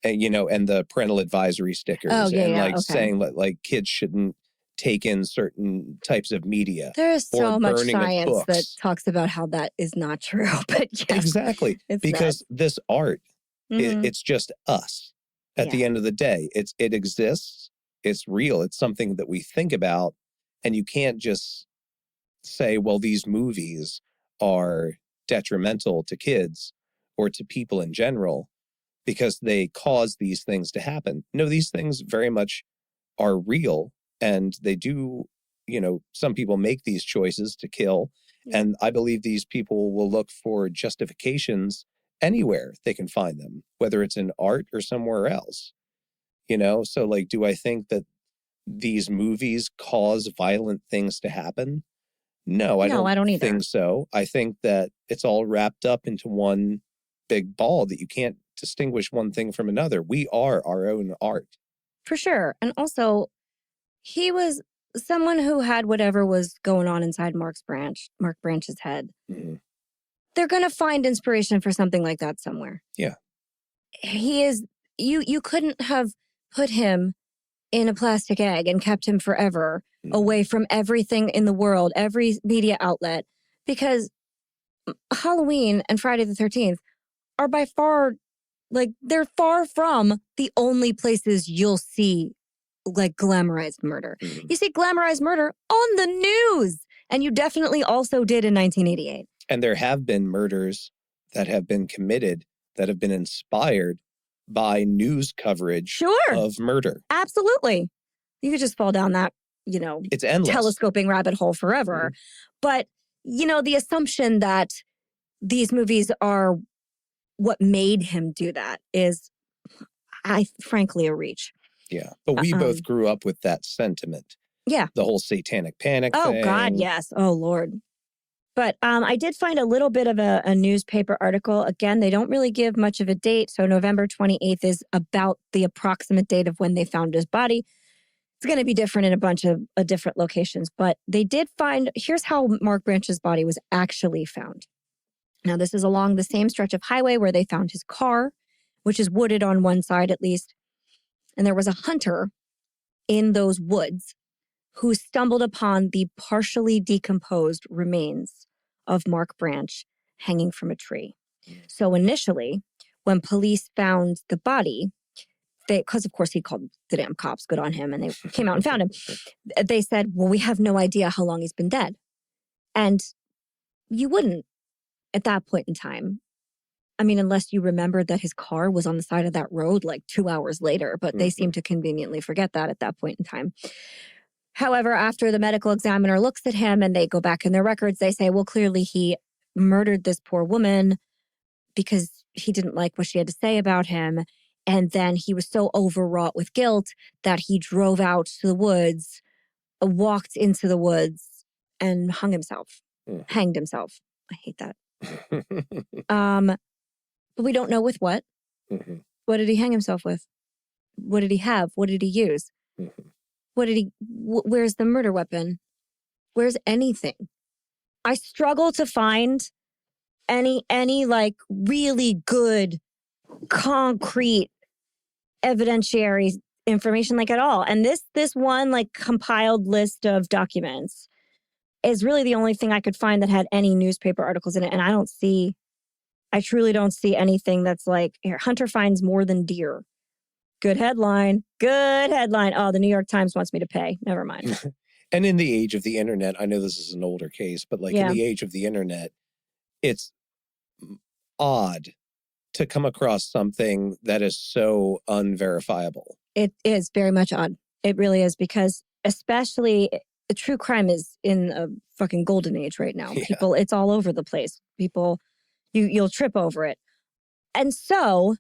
And, and the parental advisory stickers saying that like kids shouldn't take in certain types of media. There is so much science that talks about how that is not true. But yeah, exactly. Because this art, it's just us at the end of the day. It exists. It's real. It's something that we think about. And you can't just say, well, these movies are detrimental to kids or to people in general because they cause these things to happen. No, these things very much are real. And they do, some people make these choices to kill. Yeah. And I believe these people will look for justifications anywhere they can find them, whether it's in art or somewhere else. So like, do I think that these movies cause violent things to happen? No, I don't either. Think so. I think that it's all wrapped up into one big ball that you can't distinguish one thing from another. We are our own art. For sure. And also, he was someone who had whatever was going on inside Mark Branch's head. Mm-hmm. They're going to find inspiration for something like that somewhere. Yeah. He is, you couldn't have put him in a plastic egg and kept him forever away from everything in the world, every media outlet, because Halloween and Friday the 13th are by far, they're far from the only places you'll see glamorized murder. Mm-hmm. You see glamorized murder on the news, and you definitely also did in 1988. And there have been murders that have been committed that have been inspired by news coverage of murder. Absolutely. You could just fall down that, it's endless. Telescoping rabbit hole forever. Mm-hmm. But, the assumption that these movies are what made him do that is, frankly, a reach. Yeah. But we both grew up with that sentiment. Yeah. The whole satanic panic thing. Oh, God, yes. Oh, Lord. But I did find a little bit of a newspaper article. Again, they don't really give much of a date. So November 28th is about the approximate date of when they found his body. It's going to be different in a bunch of different locations. But they did find, here's how Mark Branch's body was actually found. Now, this is along the same stretch of highway where they found his car, which is wooded on one side at least. And there was a hunter in those woods who stumbled upon the partially decomposed remains of Mark Branch hanging from a tree. So initially, when police found the body, because of course he called the damn cops, good on him, and they came out and found him, they said, well, we have no idea how long he's been dead. And you wouldn't at that point in time. I mean, unless you remembered that his car was on the side of that road 2 hours later, but they seem to conveniently forget that at that point in time. However, after the medical examiner looks at him and they go back in their records, they say, well, clearly he murdered this poor woman because he didn't like what she had to say about him. And then he was so overwrought with guilt that he drove out to the woods, walked into the woods, and hanged himself. I hate that. But we don't know with what. Mm-hmm. What did he hang himself with? What did he have? What did he use? Mm-hmm. Where's the murder weapon? Where's anything? I struggle to find any like really good, concrete, evidentiary information like at all. And this one like compiled list of documents is really the only thing I could find that had any newspaper articles in it. And I truly don't see anything that's like, here, Hunter finds more than deer. Good headline. Oh, the New York Times wants me to pay. Never mind. And in the age of the internet, I know this is an older case, but like in the age of the internet, it's odd to come across something that is so unverifiable. It is very much odd. It really is, because especially true crime is in a fucking golden age right now. Yeah. People, it's all over the place. People, you'll trip over it. And so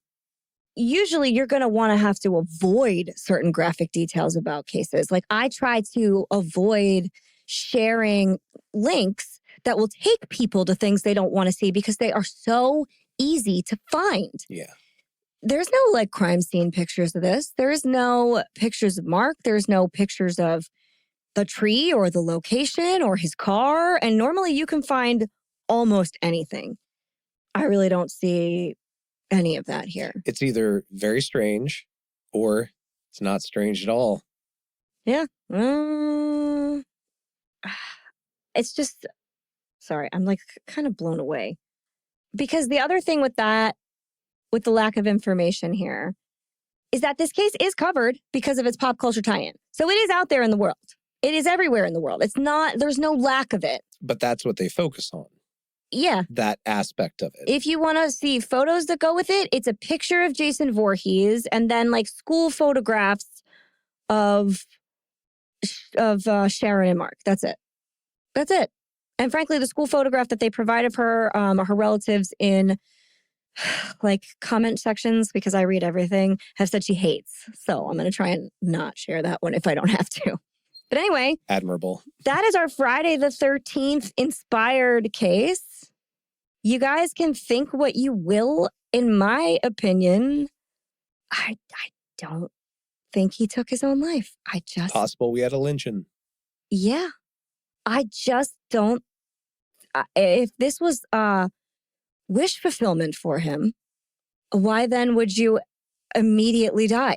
usually you're going to want to have to avoid certain graphic details about cases. Like I try to avoid sharing links that will take people to things they don't want to see because they are so easy to find. Yeah. There's no like crime scene pictures of this. There's no pictures of Mark. There's no pictures of the tree or the location or his car. And normally you can find almost anything. I really don't see any of that here. It's either very strange or it's not strange at all. Yeah. It's just, sorry, I'm like kind of blown away. Because the other thing with that, with the lack of information here, is that this case is covered because of its pop culture tie-in. So it is out there in the world. It is everywhere in the world. It's not, there's no lack of it. But that's what they focus on. Yeah. That aspect of it. If you want to see photos that go with it, it's a picture of Jason Voorhees and then like school photographs of Sharon and Mark. That's it. That's it. And frankly, the school photograph that they provide of her, her relatives in like comment sections, because I read everything, have said she hates. So I'm going to try and not share that one if I don't have to. But anyway. Admirable. That is our Friday the 13th inspired case. You guys can think what you will. In my opinion, I don't think he took his own life. Possible we had a lynching. Yeah. I just don't. If this was wish fulfillment for him, why then would you immediately die?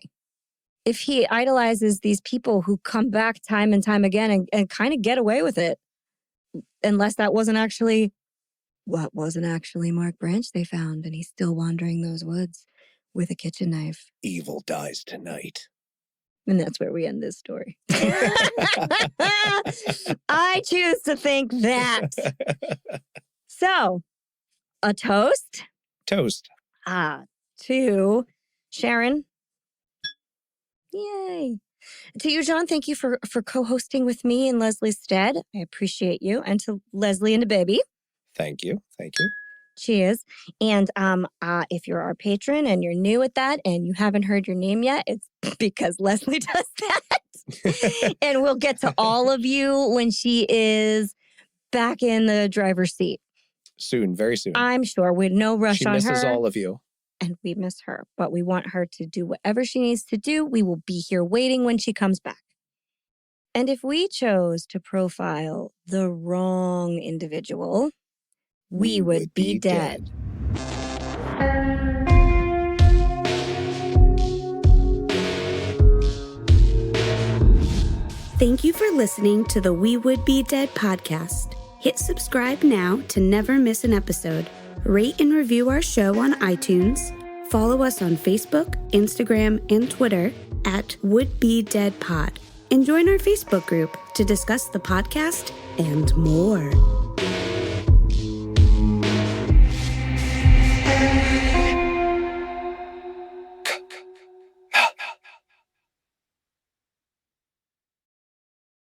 If he idolizes these people who come back time and time again and kind of get away with it, unless that wasn't actually Mark Branch they found, and he's still wandering those woods with a kitchen knife. Evil dies tonight. And that's where we end this story. I choose to think that. So, a toast? Toast. To Sharon. Yay. To you, Jon, thank you for co-hosting with me in Leslie's stead. I appreciate you. And to Leslie and to Baby. Thank you. Thank you. Cheers. And if you're our patron and you're new at that and you haven't heard your name yet, it's because Leslie does that. And we'll get to all of you when she is back in the driver's seat. Soon, very soon. I'm sure. With no rush on her. She misses all of you. And we miss her. But we want her to do whatever she needs to do. We will be here waiting when she comes back. And if we chose to profile the wrong individual, we would be dead. Thank you for listening to the We Would Be Dead podcast. Hit subscribe now to never miss an episode. Rate and review our show on iTunes. Follow us on Facebook, Instagram, and Twitter at Would Be Dead Pod. And join our Facebook group to discuss the podcast and more.